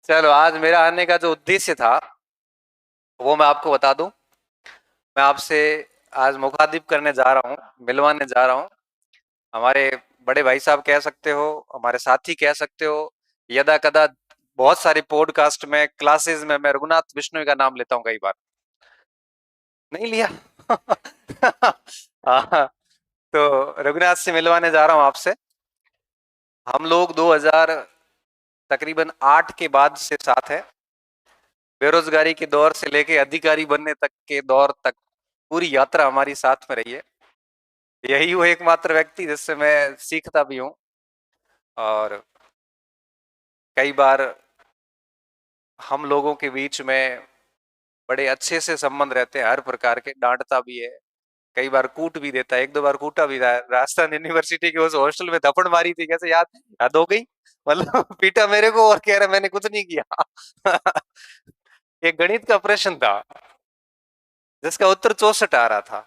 चलो, आज मेरा आने का जो उद्देश्य था वो मैं आपको बता दूं। मैं आपसे आज मुखातिब करने जा रहा हूँ, मिलवाने जा रहा हूँ। हमारे बड़े भाई साहब कह सकते हो, हमारे साथी कह सकते हो। यदा कदा बहुत सारे पॉडकास्ट में, क्लासेस में मैं रघुनाथ बिश्नोई का नाम लेता हूँ कई बार। नहीं लिया? हाँ, तो रघुनाथ से मिलवाने जा रहा हूँ आपसे। हम लोग 2000 तकरीबन 8 के बाद से साथ है। बेरोजगारी के दौर से लेके अधिकारी बनने तक के दौर तक पूरी यात्रा हमारी साथ में रही है। यही वो एकमात्र व्यक्ति जिससे मैं सीखता भी हूँ। और कई बार हम लोगों के बीच में बड़े अच्छे से संबंध रहते हैं, हर प्रकार के। डांटता भी है, कई बार कूट भी देता है, एक दो बार कूटा भी था। राजस्थान यूनिवर्सिटी के उस हॉस्टल में थप्पड़ मारी थी, कैसे याद याद हो गई? मतलब पीटा मेरे को और कह रहा मैंने कुछ नहीं किया। एक गणित का प्रश्न था जिसका उत्तर 64 आ रहा था।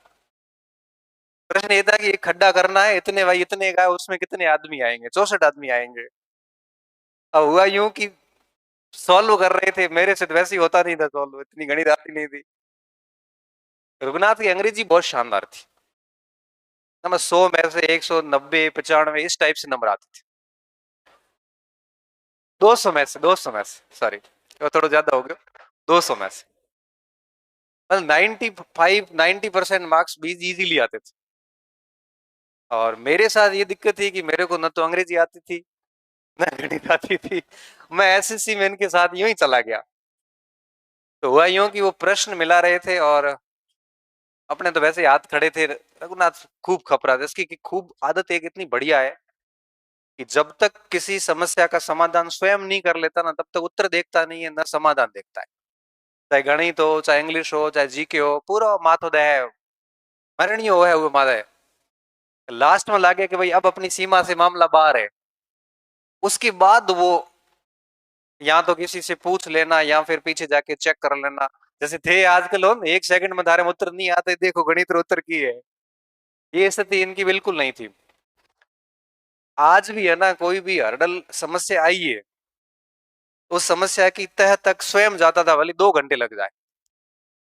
प्रश्न ये था कि एक खड्डा करना है, इतने भाई इतने का, उसमें कितने आदमी आएंगे? 64 आदमी आएंगे। अब हुआ यूं कि सॉल्व कर रहे थे, मेरे से तो वैसे ही होता नहीं था सॉल्व, इतनी गणित आती नहीं थी। रघुनाथ की अंग्रेजी बहुत शानदार थी ना। मैं 100 में से 190, 95 इस टाइप से नंबर आते थे। 200 में से सॉरी, वो थोड़ा ज्यादा हो गया। 200 में से मतलब 95 90% मार्क्स भी इजीली आते थे। और मेरे साथ ये दिक्कत थी कि मेरे को न तो अंग्रेजी आती थी, न गणित आती थी। मैं एसएससी में इनके साथ यूं ही चला गया। तो हुआ यूं कि वो प्रश्न मिला रहे थे और अपने तो वैसे हाथ खड़े थे। रघुनाथ खूब खपरा था इसकी कि खूब आदत एक इतनी बढ़िया है कि जब तक किसी समस्या का समाधान स्वयं नहीं कर लेता ना, तब तक उत्तर देखता नहीं है, ना समाधान देखता है। चाहे गणित हो, चाहे इंग्लिश हो, चाहे जीके हो, पूरा माथोदय है, मरणीय हो है वो मादा है। लास्ट में लागे कि भाई अब अपनी सीमा से मामला बाहर है, उसके बाद वो या तो किसी से पूछ लेना या फिर पीछे जाके चेक कर लेना। जैसे थे आजकल हो एक सेकंड में धारे में उत्तर नहीं आते, देखो गणित उत्तर की है। ये स्थिति इनकी बिल्कुल नहीं थी। आज भी है ना, कोई भी हर्डल समस्या आई है, उस समस्या की तह तक स्वयं जाता था, भले 2 घंटे लग जाए।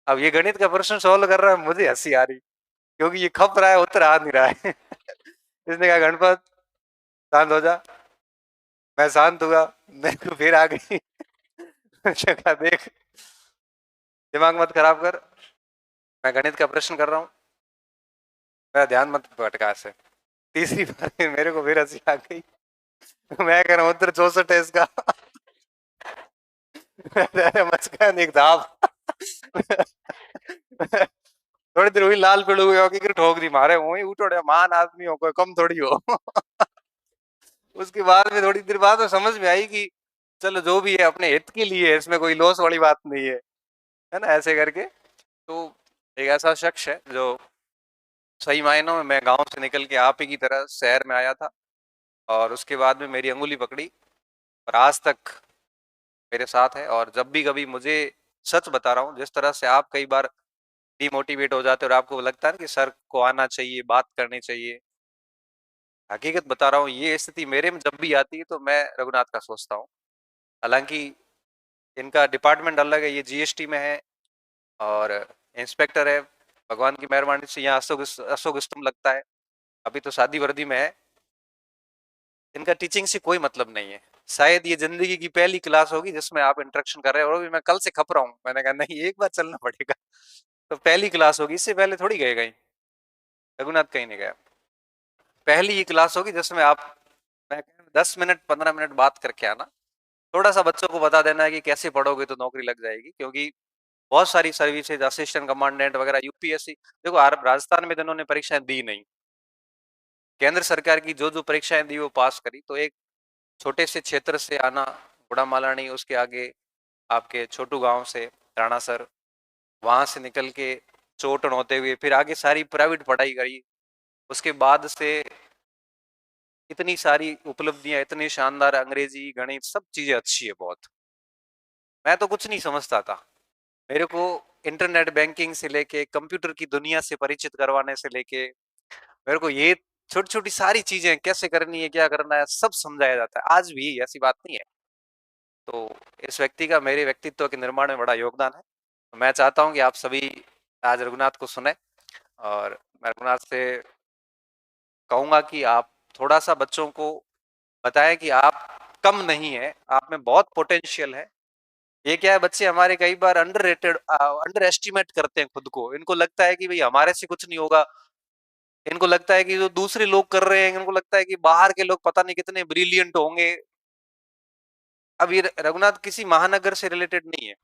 अब ये गणित का प्रश्न सॉल्व कर रहा है, मुझे हंसी आ रही क्योंकि ये खप रहा है, उत्तर आ नहीं रहा है। इसने कहा गणपत शांत हो जा। मैं शांत हुआ, मेरे को फिर आ गई। उसने कहा देख, दिमाग मत खराब कर, मैं गणित का प्रश्न कर रहा हूँ, मेरा ध्यान मत भटका से। तीसरी बार मेरे को फिर हंसी आ गई। मैं कह रहा हूँ उत्तर 64 है इसका। मचका नहीं धाप। थोड़ी देर हुई, लाल पेड़ हुए होगी कि ठोक दी मारे, वही उठोड़े महान आदमी हो, कोई कम थोड़ी हो। उसके बाद में थोड़ी देर बाद में समझ में आई कि चलो जो भी है अपने हित के लिए है, इसमें कोई लॉस वाली बात नहीं है ना, ऐसे करके। तो एक ऐसा शख्स है जो सही मायनों में, मैं गांव से निकल के आप ही की तरह शहर में आया था और उसके बाद में मेरी अंगुली पकड़ी और आज तक मेरे साथ है। और जब भी कभी मुझे, सच बता रहा हूँ, जिस तरह से आप कई बार डिमोटिवेट हो जाते हो और आपको लगता है कि सर को आना चाहिए, बात करनी चाहिए, हकीकत बता रहा हूँ, ये स्थिति मेरे में जब भी आती है तो मैं रघुनाथ का सोचता हूँ। हालांकि इनका डिपार्टमेंट अलग है, ये जीएसटी में है और इंस्पेक्टर है। भगवान की मेहरबानी से यहाँ अशोक अशोक स्तंभ लगता है। अभी तो शादी वर्दी में है। इनका टीचिंग से कोई मतलब नहीं है। शायद ये जिंदगी की पहली क्लास होगी जिसमें आप इंटरेक्शन कर रहे हो। और भी मैं कल से खप रहा हूँ, मैंने कहा नहीं एक बार चलना पड़ेगा। तो पहली क्लास होगी, इससे पहले थोड़ी गए कहीं। रघुनाथ कहीं नहीं गया। पहली ही क्लास होगी जिसमें आप, मैं 10 मिनट 15 मिनट बात करके आना। थोड़ा सा बच्चों को बता देना है कि कैसे पढ़ोगे तो नौकरी लग जाएगी, क्योंकि बहुत सारी सर्विसेज, असिस्टेंट कमांडेंट वगैरह, यूपीएससी। देखो राजस्थान में जिन्होंने परीक्षाएं दी नहीं, केंद्र सरकार की जो जो परीक्षाएं दी वो पास करी, तो एक छोटे से क्षेत्र से आना, गुड़ा मालानी, उसके आगे आपके छोटू गांव से राणासर, वहां से निकल के चोटन होते हुए फिर आगे सारी प्राइवेट पढ़ाई करी। उसके बाद से इतनी सारी उपलब्धियां, इतनी शानदार, अंग्रेजी, गणित, सब चीजें अच्छी है बहुत। मैं तो कुछ नहीं समझता था। मेरे को इंटरनेट बैंकिंग से लेके कंप्यूटर की दुनिया से परिचित करवाने से लेके, मेरे को ये छोटी छोटी सारी चीजें कैसे करनी है, क्या करना है, सब समझाया जाता है। आज भी ऐसी बात नहीं है। तो इस व्यक्ति का मेरे व्यक्तित्व के निर्माण में बड़ा योगदान है। तो मैं चाहता हूँ कि आप सभी आज रघुनाथ को सुने, और मैं रघुनाथ से कहूंगा कि आप थोड़ा सा बच्चों को बताएं कि आप कम नहीं है, आप में बहुत पोटेंशियल है। ये क्या है, बच्चे हमारे कई बार अंडर एस्टिमेट करते हैं खुद को। इनको लगता है कि भाई हमारे से कुछ नहीं होगा, इनको लगता है कि जो दूसरे लोग कर रहे हैं, इनको लगता है कि बाहर के लोग पता नहीं कितने ब्रिलियंट होंगे। अब ये रघुनाथ किसी महानगर से रिलेटेड नहीं है।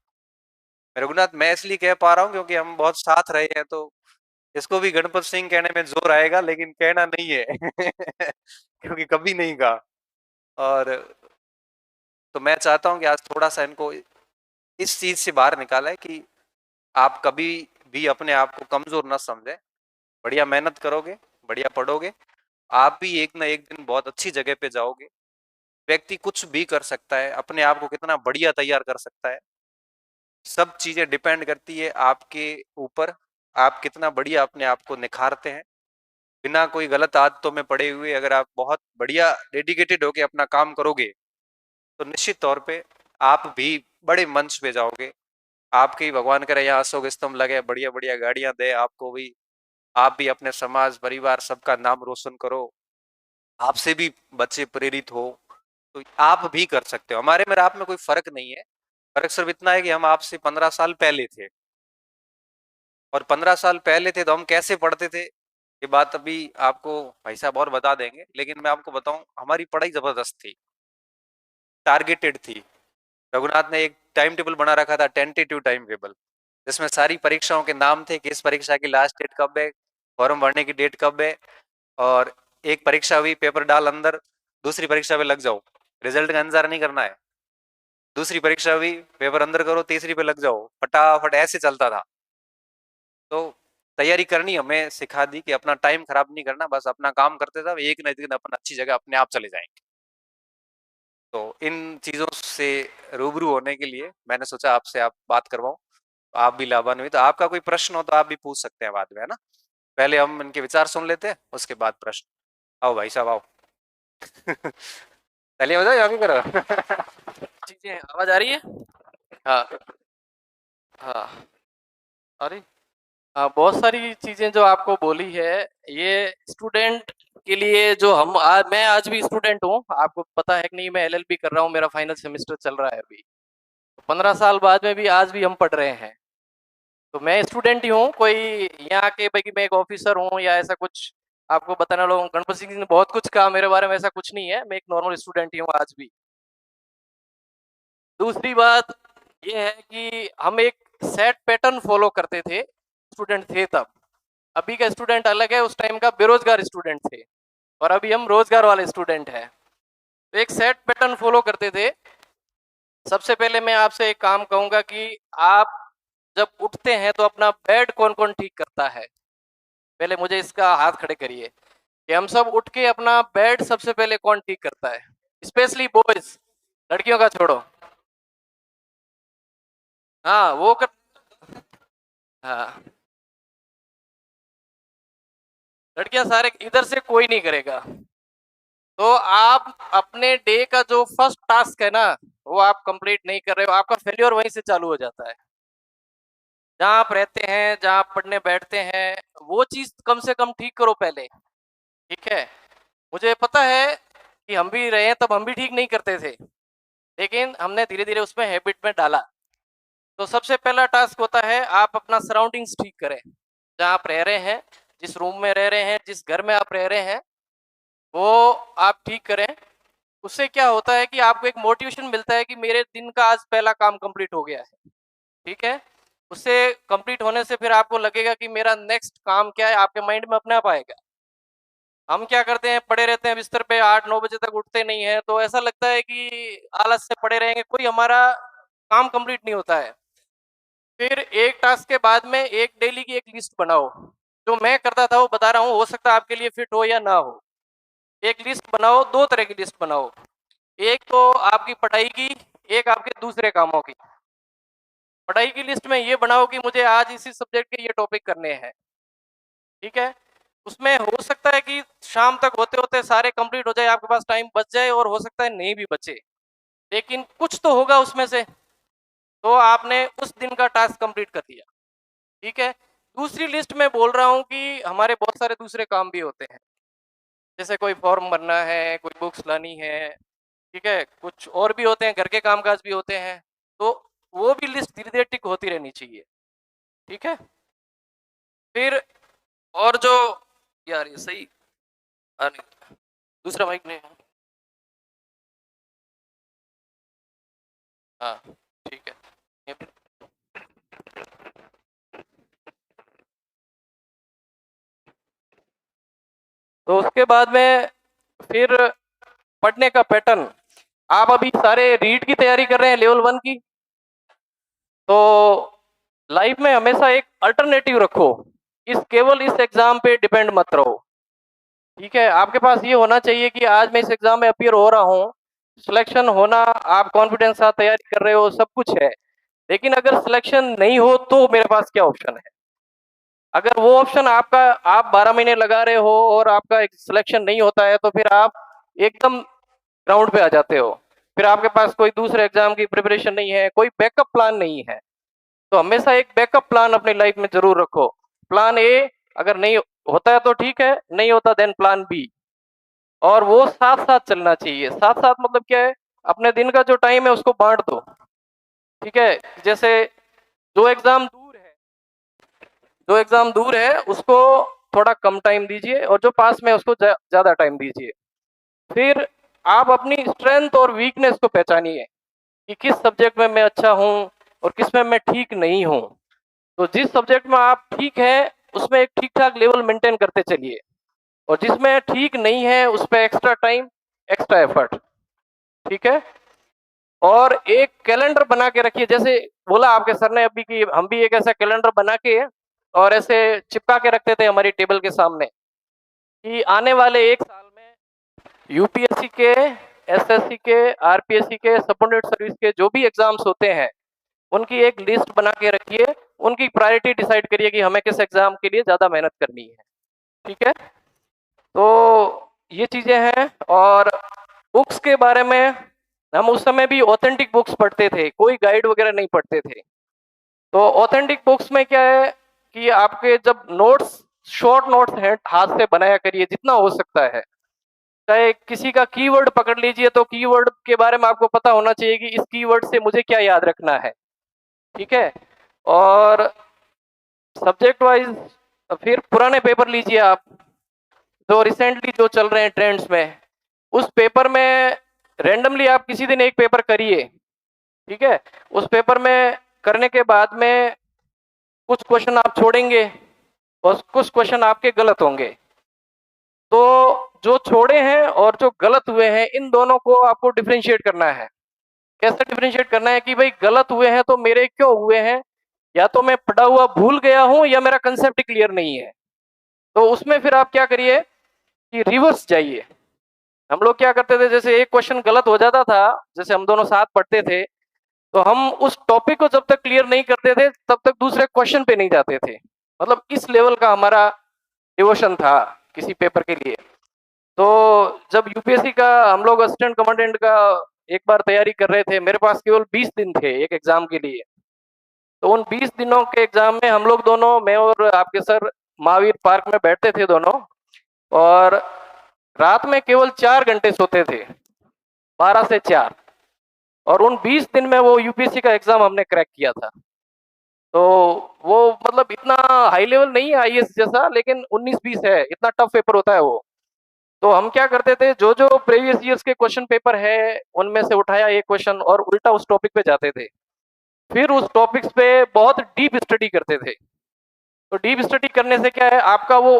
रघुनाथ मैं इसलिए कह पा रहा हूँ क्योंकि हम बहुत साथ रहे हैं, तो इसको भी गणपत सिंह कहने में जोर आएगा, लेकिन कहना नहीं है क्योंकि कभी नहीं कहा। और तो मैं चाहता हूं कि आज थोड़ा सा इनको इस चीज से बाहर निकाला है कि आप कभी भी अपने आप को कमजोर ना समझे। बढ़िया मेहनत करोगे, बढ़िया पढ़ोगे, आप भी एक ना एक दिन बहुत अच्छी जगह पे जाओगे। व्यक्ति कुछ भी कर सकता है, अपने आप को कितना बढ़िया तैयार कर सकता है। सब चीजें डिपेंड करती है आपके ऊपर, आप कितना बढ़िया अपने आप को निखारते हैं बिना कोई गलत आदतों में पड़े हुए। अगर आप बहुत बढ़िया डेडिकेटेड होके अपना काम करोगे, तो निश्चित तौर पे आप भी बड़े मंच पे जाओगे। आपके ही भगवान करे यहाँ अशोक स्तंभ लगे, बढ़िया बढ़िया गाड़ियां दे आपको भी, आप भी अपने समाज परिवार सबका नाम रोशन करो, आपसे भी बच्चे प्रेरित हो। तो आप भी कर सकते हो। हमारे में आप में कोई फर्क नहीं है। फर्क सिर्फ इतना है कि हम आपसे 15 साल पहले थे, और 15 साल पहले थे तो हम कैसे पढ़ते थे ये बात अभी आपको भाई साहब और बता देंगे। लेकिन मैं आपको बताऊं, हमारी पढ़ाई जबरदस्त थी, टारगेटेड थी। रघुनाथ ने एक टाइम टेबल बना रखा था, टेंटेटिव टाइम टेबल, जिसमें सारी परीक्षाओं के नाम थे कि इस परीक्षा की लास्ट डेट कब है, फॉर्म भरने की डेट कब है। और एक परीक्षा हुई, पेपर डाल अंदर, दूसरी परीक्षा पे लग जाओ, रिजल्ट का इंतजार नहीं करना है। दूसरी परीक्षा हुई, पेपर अंदर करो, तीसरी पे लग जाओ, फटाफट ऐसे चलता था। तो तैयारी करनी हमें सिखा दी कि अपना टाइम खराब नहीं करना, बस अपना काम करते जाओ, एक न एक दिन अपन अच्छी जगह अपने आप चले जाएंगे। तो इन चीजों से रूबरू होने के लिए मैंने सोचा आपसे आप बात करवाऊं, तो आप भी लाभान्वित। तो आपका कोई प्रश्न हो तो आप भी पूछ सकते हैं बाद में, है ना। पहले हम इनके विचार सुन लेते हैं, उसके बाद प्रश्न। आओ भाई साहब आओ चलिए बताओ यहाँ करो चीजें आवाज आ रही है। हाँ हाँ। अरे हाँ, बहुत सारी चीजें जो आपको बोली है, ये स्टूडेंट के लिए जो मैं आज भी स्टूडेंट हूँ, आपको पता है कि नहीं, मैं एलएलबी कर रहा हूँ, मेरा फाइनल सेमेस्टर चल रहा है अभी। 15 साल बाद में भी आज भी हम पढ़ रहे हैं। तो मैं स्टूडेंट ही हूँ, कोई यहाँ के भाई कि मैं एक ऑफिसर हूँ या ऐसा कुछ आपको बताना लोग। गणपत सिंह जी ने बहुत कुछ कहा मेरे बारे में, ऐसा कुछ नहीं है, मैं एक नॉर्मल स्टूडेंट ही हूँ आज भी। दूसरी बात ये है कि हम एक सेट पैटर्न फॉलो करते थे, स्टूडेंट थे तब। अभी का स्टूडेंट अलग है, उस टाइम का बेरोजगार स्टूडेंट थे, और अभी हम रोजगार वाले स्टूडेंट हैं। तो एक सेट पैटर्न फॉलो करते थे। सबसे पहले मैं आपसे एक काम कहूंगा कि आप जब उठते हैं तो अपना बेड कौन कौन ठीक करता है, पहले मुझे इसका हाथ खड़े करिए कि हम सब उठ के अपना बेड सबसे पहले कौन ठीक करता है, स्पेशली बॉयज, लड़कियों का छोड़ो। हाँ वो कर हाँ, लड़कियां सारे, इधर से कोई नहीं करेगा। तो आप अपने डे का जो फर्स्ट टास्क है ना, वो आप कंप्लीट नहीं कर रहे हो, आपका फेल्योर वहीं से चालू हो जाता है। जहाँ आप रहते हैं, जहाँ आप पढ़ने बैठते हैं, वो चीज कम से कम ठीक करो पहले। ठीक है। मुझे पता है कि हम भी रहे हैं, तब हम भी ठीक नहीं करते थे, लेकिन हमने धीरे धीरे उसमें हैबिट में डाला। तो सबसे पहला टास्क होता है आप अपना सराउंडिंग्स ठीक करें, जहाँ आप रह रहे हैं, जिस रूम में रह रहे हैं, जिस घर में आप रह रहे हैं, वो आप ठीक करें। उससे क्या होता है कि आपको एक मोटिवेशन मिलता है कि मेरे दिन का आज पहला काम कंप्लीट हो गया है। ठीक है। उससे कंप्लीट होने से फिर आपको लगेगा कि मेरा नेक्स्ट काम क्या है, आपके माइंड में अपने आप आएगा। हम क्या करते हैं, पड़े रहते हैं बिस्तर पे, 8-9 बजे तक उठते नहीं है, तो ऐसा लगता है कि आलस से पड़े रहेंगे, कोई हमारा काम कंप्लीट नहीं होता है। फिर एक टास्क के बाद में एक डेली की एक लिस्ट बनाओ। जो मैं करता था वो बता रहा हूँ, हो सकता है आपके लिए फिट हो या ना हो। एक लिस्ट बनाओ, दो तरह की लिस्ट बनाओ, एक तो आपकी पढ़ाई की, एक आपके दूसरे कामों की। पढ़ाई की लिस्ट में ये बनाओ कि मुझे आज इसी सब्जेक्ट के ये टॉपिक करने हैं। ठीक है। उसमें हो सकता है कि शाम तक होते होते सारे कंप्लीट हो जाए, आपके पास टाइम बच जाए, और हो सकता है नहीं भी बचे। लेकिन कुछ तो होगा उसमें से, तो आपने उस दिन का टास्क कंप्लीट कर दिया। ठीक है। दूसरी लिस्ट में बोल रहा हूँ कि हमारे बहुत सारे दूसरे काम भी होते हैं, जैसे कोई फॉर्म भरना है, कोई बुक्स लानी है, ठीक है, कुछ और भी होते हैं, घर के कामकाज भी होते हैं। तो वो भी लिस्ट धीरे धीरे टिक होती रहनी चाहिए। ठीक है। फिर और जो, यार ये सही नहीं, दूसरा माइक नहीं। हाँ ठीक है। तो उसके बाद में फिर पढ़ने का पैटर्न, आप अभी सारे रीड की तैयारी कर रहे हैं लेवल 1 की, तो लाइफ में हमेशा एक अल्टरनेटिव रखो, केवल इस एग्जाम पे डिपेंड मत रहो। ठीक है। आपके पास ये होना चाहिए कि आज मैं इस एग्जाम में अपियर हो रहा हूँ, सिलेक्शन होना, आप कॉन्फिडेंस के साथ तैयारी कर रहे हो, सब कुछ है, लेकिन अगर सिलेक्शन नहीं हो तो मेरे पास क्या ऑप्शन है। अगर वो ऑप्शन आपका, आप 12 महीने लगा रहे हो और आपका सिलेक्शन नहीं होता है, तो फिर आप एकदम ग्राउंड पे आ जाते हो, फिर आपके पास कोई दूसरे एग्जाम की प्रिपरेशन नहीं है, कोई बैकअप प्लान नहीं है। तो हमेशा एक बैकअप प्लान अपनी लाइफ में जरूर रखो। प्लान ए अगर नहीं होता है तो ठीक है, नहीं होता देन प्लान बी। और वो साथ साथ चलना चाहिए। साथ साथ मतलब क्या है, अपने दिन का जो टाइम है उसको बांट दो। ठीक है। जैसे जो एग्जाम दूर है, जो एग्जाम दूर है उसको थोड़ा कम टाइम दीजिए, और जो पास में है उसको ज्यादा टाइम दीजिए। फिर आप अपनी स्ट्रेंथ और वीकनेस को पहचानिए कि किस सब्जेक्ट में मैं अच्छा हूँ और किस में मैं ठीक नहीं हूँ। तो जिस सब्जेक्ट में आप ठीक है उसमें एक ठीक ठाक लेवल मेंटेन करते चलिए, और जिसमें ठीक नहीं है उस पर एक्स्ट्रा टाइम, एक्स्ट्रा एफर्ट। ठीक है। और एक कैलेंडर बना के रखिए, जैसे बोला आपके सर ने अभी कि हम भी एक ऐसा कैलेंडर बना के और ऐसे चिपका के रखते थे हमारी टेबल के सामने, कि आने वाले एक साल में यूपीएससी के, एसएससी के, आरपीएससी के, सबऑर्डिनेट सर्विस के जो भी एग्जाम्स होते हैं उनकी एक लिस्ट बना के रखिए, उनकी प्रायोरिटी डिसाइड करिए कि हमें किस एग्जाम के लिए ज्यादा मेहनत करनी है। ठीक है। तो ये चीजें हैं। और बुक्स के बारे में, हम उस समय भी ऑथेंटिक बुक्स पढ़ते थे, कोई गाइड वगैरह नहीं पढ़ते थे। तो ऑथेंटिक बुक्स में क्या है कि आपके जब नोट्स, शॉर्ट नोट्स हैं, हाथ से बनाया करिए जितना हो सकता है। चाहे किसी का कीवर्ड पकड़ लीजिए, तो कीवर्ड के बारे में आपको पता होना चाहिए कि इस कीवर्ड से मुझे क्या याद रखना है। ठीक है। और सब्जेक्ट वाइज फिर पुराने पेपर लीजिए आप, जो रिसेंटली जो चल रहे हैं ट्रेंड्स में, उस पेपर में रेंडमली आप किसी दिन एक पेपर करिए। ठीक है। उस पेपर में करने के बाद में कुछ क्वेश्चन आप छोड़ेंगे और कुछ क्वेश्चन आपके गलत होंगे। तो जो छोड़े हैं और जो गलत हुए हैं, इन दोनों को आपको डिफरेंशिएट करना है। कैसे डिफरेंशिएट करना है कि भाई गलत हुए हैं तो मेरे क्यों हुए हैं, या तो मैं पढ़ा हुआ भूल गया हूं या मेरा कंसेप्ट क्लियर नहीं है। तो उसमें फिर आप क्या करिए कि रिवर्स जाइए। हम लोग क्या करते थे, जैसे एक क्वेश्चन गलत हो जाता था, जैसे हम दोनों साथ पढ़ते थे, तो हम उस टॉपिक को जब तक क्लियर नहीं करते थे तब तक दूसरे क्वेश्चन पे नहीं जाते थे। मतलब इस लेवल का हमारा डिवोशन था किसी पेपर के लिए। तो जब यूपीएससी का हम लोग असिस्टेंट कमांडेंट का एक बार तैयारी कर रहे थे, मेरे पास केवल 20 दिन थे एक एग्जाम के लिए। तो उन 20 दिनों के एग्जाम में हम लोग दोनों, मैं और आपके सर, महावीर पार्क में बैठते थे दोनों, और रात में केवल 4 घंटे सोते थे, 12 से 4। और उन 20 दिन में वो यूपीएससी का एग्जाम हमने क्रैक किया था। तो वो मतलब इतना हाई लेवल नहीं है आईएएस जैसा, लेकिन 19-20 है, इतना टफ पेपर होता है वो। तो हम क्या करते थे, जो जो प्रीवियस ईयर्स के क्वेश्चन पेपर है उनमें से उठाया एक क्वेश्चन और उल्टा उस टॉपिक पे जाते थे। फिर उस टॉपिक्स पे बहुत डीप स्टडी करते थे। तो डीप स्टडी करने से क्या है, आपका वो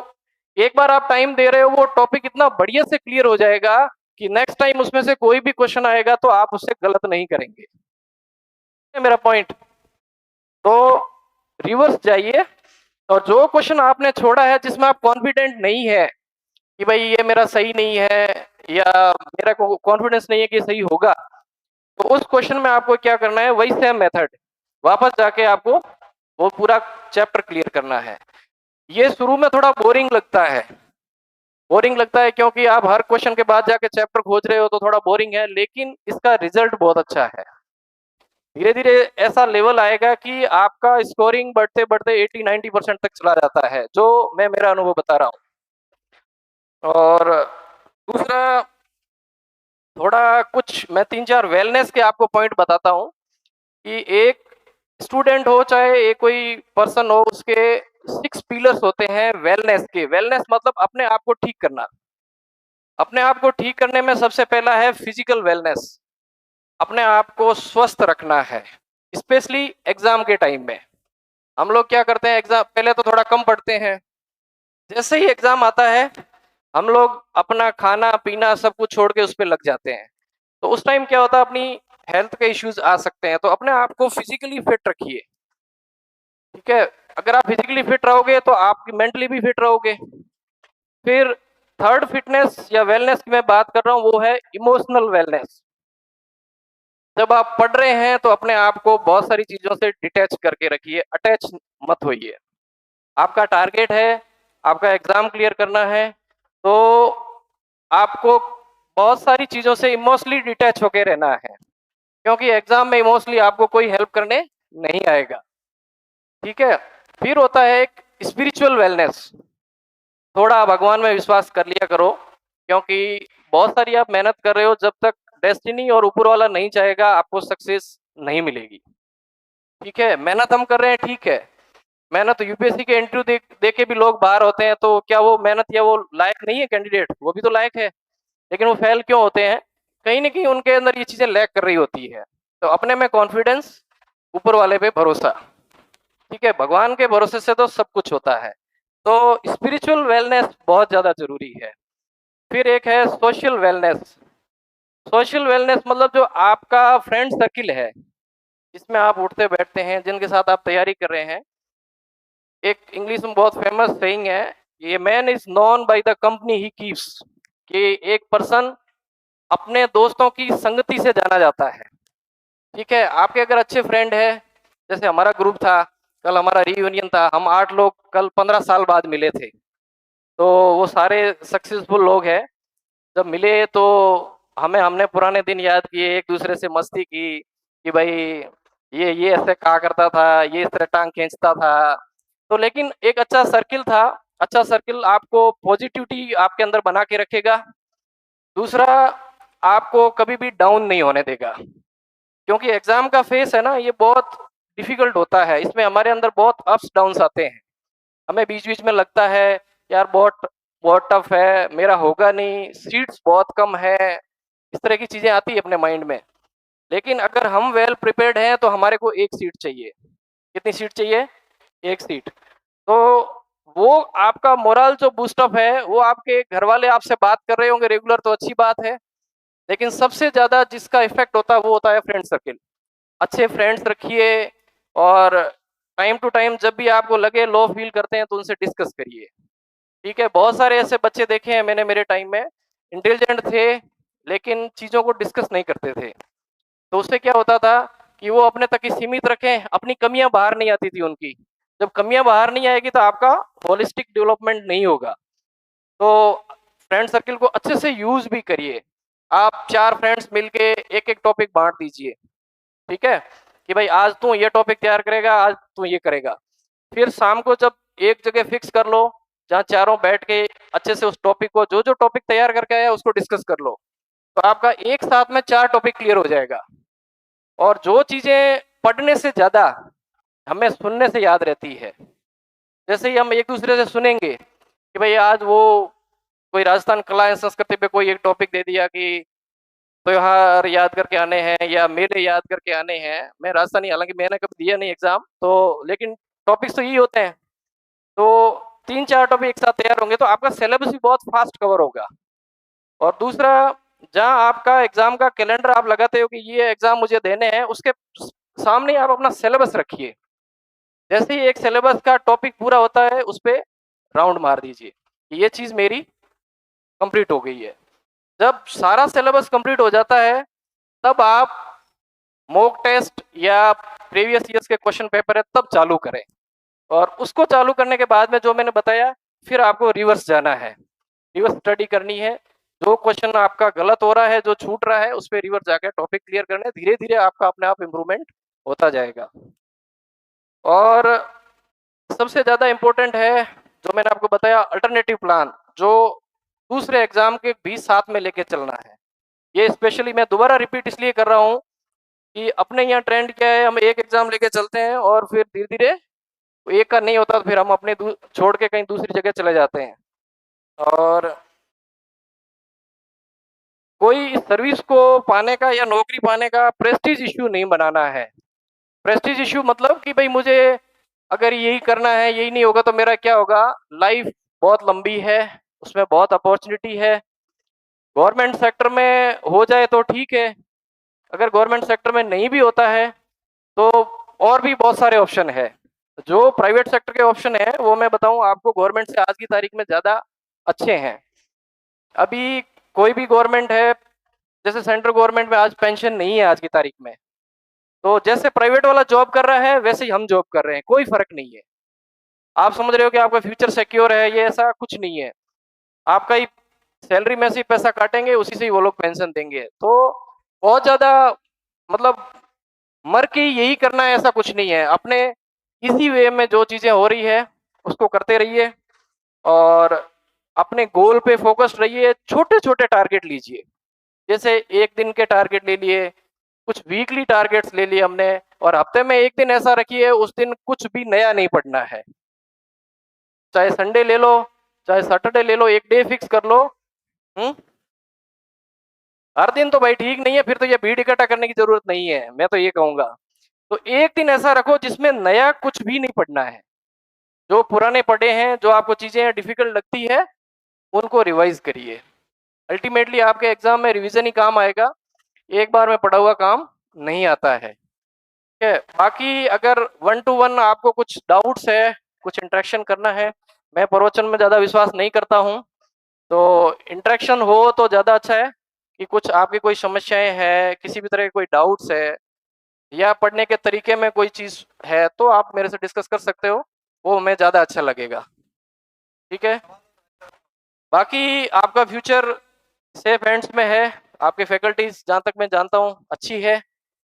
एक बार आप टाइम दे रहे हो, वो टॉपिक इतना बढ़िया से क्लियर हो जाएगा कि नेक्स्ट टाइम उसमें से कोई भी क्वेश्चन आएगा तो आप उससे गलत नहीं करेंगे। ये मेरा पॉइंट। तो रिवर्स जाइए, और जो क्वेश्चन आपने छोड़ा है जिसमें आप कॉन्फिडेंट नहीं है कि भाई ये मेरा सही नहीं है, या मेरा को कॉन्फिडेंस नहीं है कि सही होगा, तो उस क्वेश्चन में आपको क्या करना है, वही सेम मेथड वापस जाके आपको वो पूरा चैप्टर क्लियर करना है। ये शुरू में थोड़ा बोरिंग लगता है, बोरिंग लगता है क्योंकि आप हर क्वेश्चन के बाद जाके चैप्टर खोज रहे हो तो थोड़ा बोरिंग है, लेकिन इसका रिजल्ट बहुत अच्छा है। धीरे धीरे ऐसा लेवल आएगा कि आपका स्कोरिंग बढ़ते बढ़ते 80-90% तक चला जाता है, जो मैं मेरा अनुभव बता रहा हूँ। और दूसरा, थोड़ा कुछ मैं 3-4 वेलनेस के आपको पॉइंट बताता हूँ कि एक स्टूडेंट हो चाहे एक कोई पर्सन हो, उसके 6 पिलर्स होते हैं वेलनेस के। वेलनेस मतलब अपने आप को ठीक करना। अपने आप को ठीक करने में सबसे पहला है फिजिकल वेलनेस। अपने आप को स्वस्थ रखना है, स्पेशली एग्जाम के टाइम में। हम लोग क्या करते हैं, एग्जाम पहले तो थोड़ा कम पढ़ते हैं, जैसे ही एग्जाम आता है हम लोग अपना खाना पीना सब कुछ छोड़ के उस पर लग जाते हैं। तो उस टाइम क्या होता है, अपनी हेल्थ के इश्यूज आ सकते हैं। तो अपने आप को फिजिकली फिट रखिए, ठीक है। अगर आप फिजिकली फिट रहोगे तो आप मेंटली भी फिट रहोगे। फिर थर्ड फिटनेस या वेलनेस की मैं बात कर रहा हूँ, वो है इमोशनल वेलनेस। जब आप पढ़ रहे हैं तो अपने आप को बहुत सारी चीजों से डिटैच करके रखिए, अटैच मत होइए। आपका टारगेट है, आपका एग्जाम क्लियर करना है, तो आपको बहुत सारी चीजों से इमोशनली डिटैच होके रहना है, क्योंकि एग्जाम में इमोशनली आपको कोई हेल्प करने नहीं आएगा, ठीक है। फिर होता है एक स्पिरिचुअल वेलनेस। थोड़ा भगवान में विश्वास कर लिया करो, क्योंकि बहुत सारी आप मेहनत कर रहे हो, जब तक डेस्टिनी और ऊपर वाला नहीं चाहेगा आपको सक्सेस नहीं मिलेगी, ठीक है। मेहनत हम कर रहे हैं, ठीक है। मेहनत यूपीएससी के इंटरव्यू दे के भी लोग बाहर होते हैं, तो क्या वो मेहनत या वो लायक नहीं है कैंडिडेट? वो भी तो लायक है, लेकिन वो फेल क्यों होते हैं? कहीं ना कहीं उनके अंदर ये चीजें लैक कर रही होती है। तो अपने में कॉन्फिडेंस, ऊपर वाले पे भरोसा, ठीक है। भगवान के भरोसे से तो सब कुछ होता है। तो स्पिरिचुअल वेलनेस बहुत ज्यादा जरूरी है। फिर एक है सोशल वेलनेस। सोशल वेलनेस मतलब जो आपका फ्रेंड सर्किल है, जिसमें आप उठते बैठते हैं, जिनके साथ आप तैयारी कर रहे हैं। एक इंग्लिश में बहुत फेमस सेइंग है, ये man is known by the company he keeps, कि एक पर्सन अपने दोस्तों की संगति से जाना जाता है, ठीक है। आपके अगर अच्छे फ्रेंड है, जैसे हमारा ग्रुप था, कल हमारा रियूनियन था, हम 8 लोग कल 15 साल बाद मिले थे। तो वो सारे सक्सेसफुल लोग हैं। जब मिले तो हमने पुराने दिन याद किए, एक दूसरे से मस्ती की कि भाई ये ऐसे कहा करता था, ये इस तरह टांग खींचता था। तो लेकिन एक अच्छा सर्किल था। अच्छा सर्किल आपको पॉजिटिविटी आपके अंदर बना के रखेगा। दूसरा, आपको कभी भी डाउन नहीं होने देगा, क्योंकि एग्जाम का फेस है ना, ये बहुत डिफिकल्ट होता है। इसमें हमारे अंदर बहुत अप्स डाउन्स आते हैं। हमें बीच बीच में लगता है यार बहुत बहुत टफ है, मेरा होगा नहीं, सीट्स बहुत कम है, इस तरह की चीजें आती है अपने माइंड में। लेकिन अगर हम वेल प्रिपेयर्ड हैं तो हमारे को एक सीट चाहिए। कितनी सीट चाहिए? एक सीट। तो वो आपका मोरल जो बूस्टअप है, वो आपके घर वाले आपसे बात कर रहे होंगे रेगुलर तो अच्छी बात है, लेकिन सबसे ज्यादा जिसका इफेक्ट होता है वो होता है फ्रेंड सर्किल। अच्छे फ्रेंड्स रखिए, और टाइम टू टाइम जब भी आपको लगे लो फील करते हैं तो उनसे डिस्कस करिए, ठीक है। बहुत सारे ऐसे बच्चे देखे हैं मैंने मेरे टाइम में, इंटेलिजेंट थे लेकिन चीजों को डिस्कस नहीं करते थे। तो उससे क्या होता था कि वो अपने तक ही सीमित रखें, अपनी कमियां बाहर नहीं आती थी उनकी। जब कमियां बाहर नहीं आएगी तो आपका होलिस्टिक डेवलपमेंट नहीं होगा। तो फ्रेंड सर्किल को अच्छे से यूज भी करिए। आप 4 फ्रेंड्स मिलके एक एक टॉपिक बांट दीजिए, ठीक है, कि भाई आज तू ये टॉपिक तैयार करेगा, आज तू ये करेगा। फिर शाम को जब एक जगह फिक्स कर लो जहाँ चारों बैठ के अच्छे से उस टॉपिक को, जो जो टॉपिक तैयार करके आया उसको डिस्कस कर लो। तो आपका एक साथ में 4 टॉपिक क्लियर हो जाएगा। और जो चीजें पढ़ने से ज्यादा हमें सुनने से याद रहती है, जैसे ही हम एक दूसरे से सुनेंगे कि भाई आज वो कोई राजस्थान कला एवं संस्कृति पे कोई एक टॉपिक दे दिया कि त्योहार याद करके आने हैं या मेले याद करके आने हैं। मैं राजस्थानी, हालांकि मैंने कभी दिया नहीं एग्जाम, तो लेकिन टॉपिक्स तो यही होते हैं। तो 3-4 टॉपिक एक साथ तैयार होंगे तो आपका सिलेबस भी बहुत फास्ट कवर होगा। और दूसरा, जहां आपका एग्जाम का कैलेंडर आप लगाते हो कि ये एग्जाम मुझे देने हैं, उसके सामने आप अपना सिलेबस रखिए। जैसे ही एक सिलेबस का टॉपिक पूरा होता है उस पर राउंड मार दीजिए कि ये चीज मेरी कंप्लीट हो गई है। जब सारा सिलेबस कंप्लीट हो जाता है तब आप मॉक टेस्ट या प्रीवियस ईयर्स के क्वेश्चन पेपर है तब चालू करें। और उसको चालू करने के बाद में जो मैंने बताया, फिर आपको रिवर्स जाना है। रिवर्स स्टडी करनी है। जो क्वेश्चन आपका गलत हो रहा है, जो छूट रहा है, उस पर रिवर्स जाकर टॉपिक क्लियर करना है। धीरे धीरे आपका अपने आप इम्प्रूवमेंट होता जाएगा। और सबसे ज्यादा इंपॉर्टेंट है जो मैंने आपको बताया, अल्टरनेटिव प्लान, जो दूसरे एग्जाम के भी साथ में लेके चलना है। ये स्पेशली मैं दोबारा रिपीट इसलिए कर रहा हूँ कि अपने यहाँ ट्रेंड क्या है, हम एक एग्जाम लेके चलते हैं और फिर धीरे धीरे एक का नहीं होता तो फिर हम अपने छोड़ के कहीं दूसरी जगह चले जाते हैं। और कोई इस सर्विस को पाने का या नौकरी पाने का प्रेस्टीज इश्यू नहीं बनाना है। प्रेस्टीज इश्यू मतलब कि भाई मुझे अगर यही करना है, यही नहीं होगा तो मेरा क्या होगा। लाइफ बहुत लंबी है, उसमें बहुत अपॉर्चुनिटी है। गवर्नमेंट सेक्टर में हो जाए तो ठीक है, अगर गवर्नमेंट सेक्टर में नहीं भी होता है तो और भी बहुत सारे ऑप्शन है। जो प्राइवेट सेक्टर के ऑप्शन है वो मैं बताऊं आपको, गवर्नमेंट से आज की तारीख में ज्यादा अच्छे हैं। अभी कोई भी गवर्नमेंट है, जैसे सेंट्रल गवर्नमेंट में आज पेंशन नहीं है आज की तारीख में, तो जैसे प्राइवेट वाला जॉब कर रहा है वैसे ही हम जॉब कर रहे हैं, कोई फर्क नहीं है। आप समझ रहे हो कि आपका फ्यूचर सिक्योर है, ये ऐसा कुछ नहीं है। आपका ही सैलरी में से ही पैसा काटेंगे, उसी से ही वो लोग पेंशन देंगे। तो बहुत ज्यादा मतलब मर के यही करना है ऐसा कुछ नहीं है। अपने इसी वे में जो चीजें हो रही है उसको करते रहिए और अपने गोल पे फोकस्ड रहिए। छोटे छोटे टारगेट लीजिए, जैसे एक दिन के टारगेट ले लिए, कुछ वीकली टारगेट्स ले लिए हमने, और हफ्ते में एक दिन ऐसा रखिए उस दिन कुछ भी नया नहीं पढ़ना है। चाहे संडे ले लो, चाहे सैटरडे ले लो, एक डे फिक्स कर लो। हर दिन तो भाई ठीक नहीं है, फिर तो ये भीड़ इकट्ठा करने की जरूरत नहीं है, मैं तो ये कहूंगा। तो एक दिन ऐसा रखो जिसमें नया कुछ भी नहीं पढ़ना है। जो पुराने पढ़े हैं, जो आपको चीजें डिफिकल्ट लगती है, उनको रिवाइज करिए। अल्टीमेटली आपके एग्जाम में रिवीजन ही काम आएगा, एक बार में पढ़ा हुआ काम नहीं आता है। ठीक है, बाकी अगर 1 to 1 आपको कुछ डाउट्स है, कुछ इंटरेक्शन करना है, मैं प्रवचन में ज्यादा विश्वास नहीं करता हूँ, तो इंटरेक्शन हो तो ज्यादा अच्छा है। कि कुछ आपकी कोई समस्याएं हैं, किसी भी तरह के कोई डाउट्स है, या पढ़ने के तरीके में कोई चीज है, तो आप मेरे से डिस्कस कर सकते हो, वो हमें ज्यादा अच्छा लगेगा। ठीक है, बाकी आपका फ्यूचर सेफ हैंड्स में है। आपके फैकल्टीज जहां तक मैं जानता हूँ अच्छी है,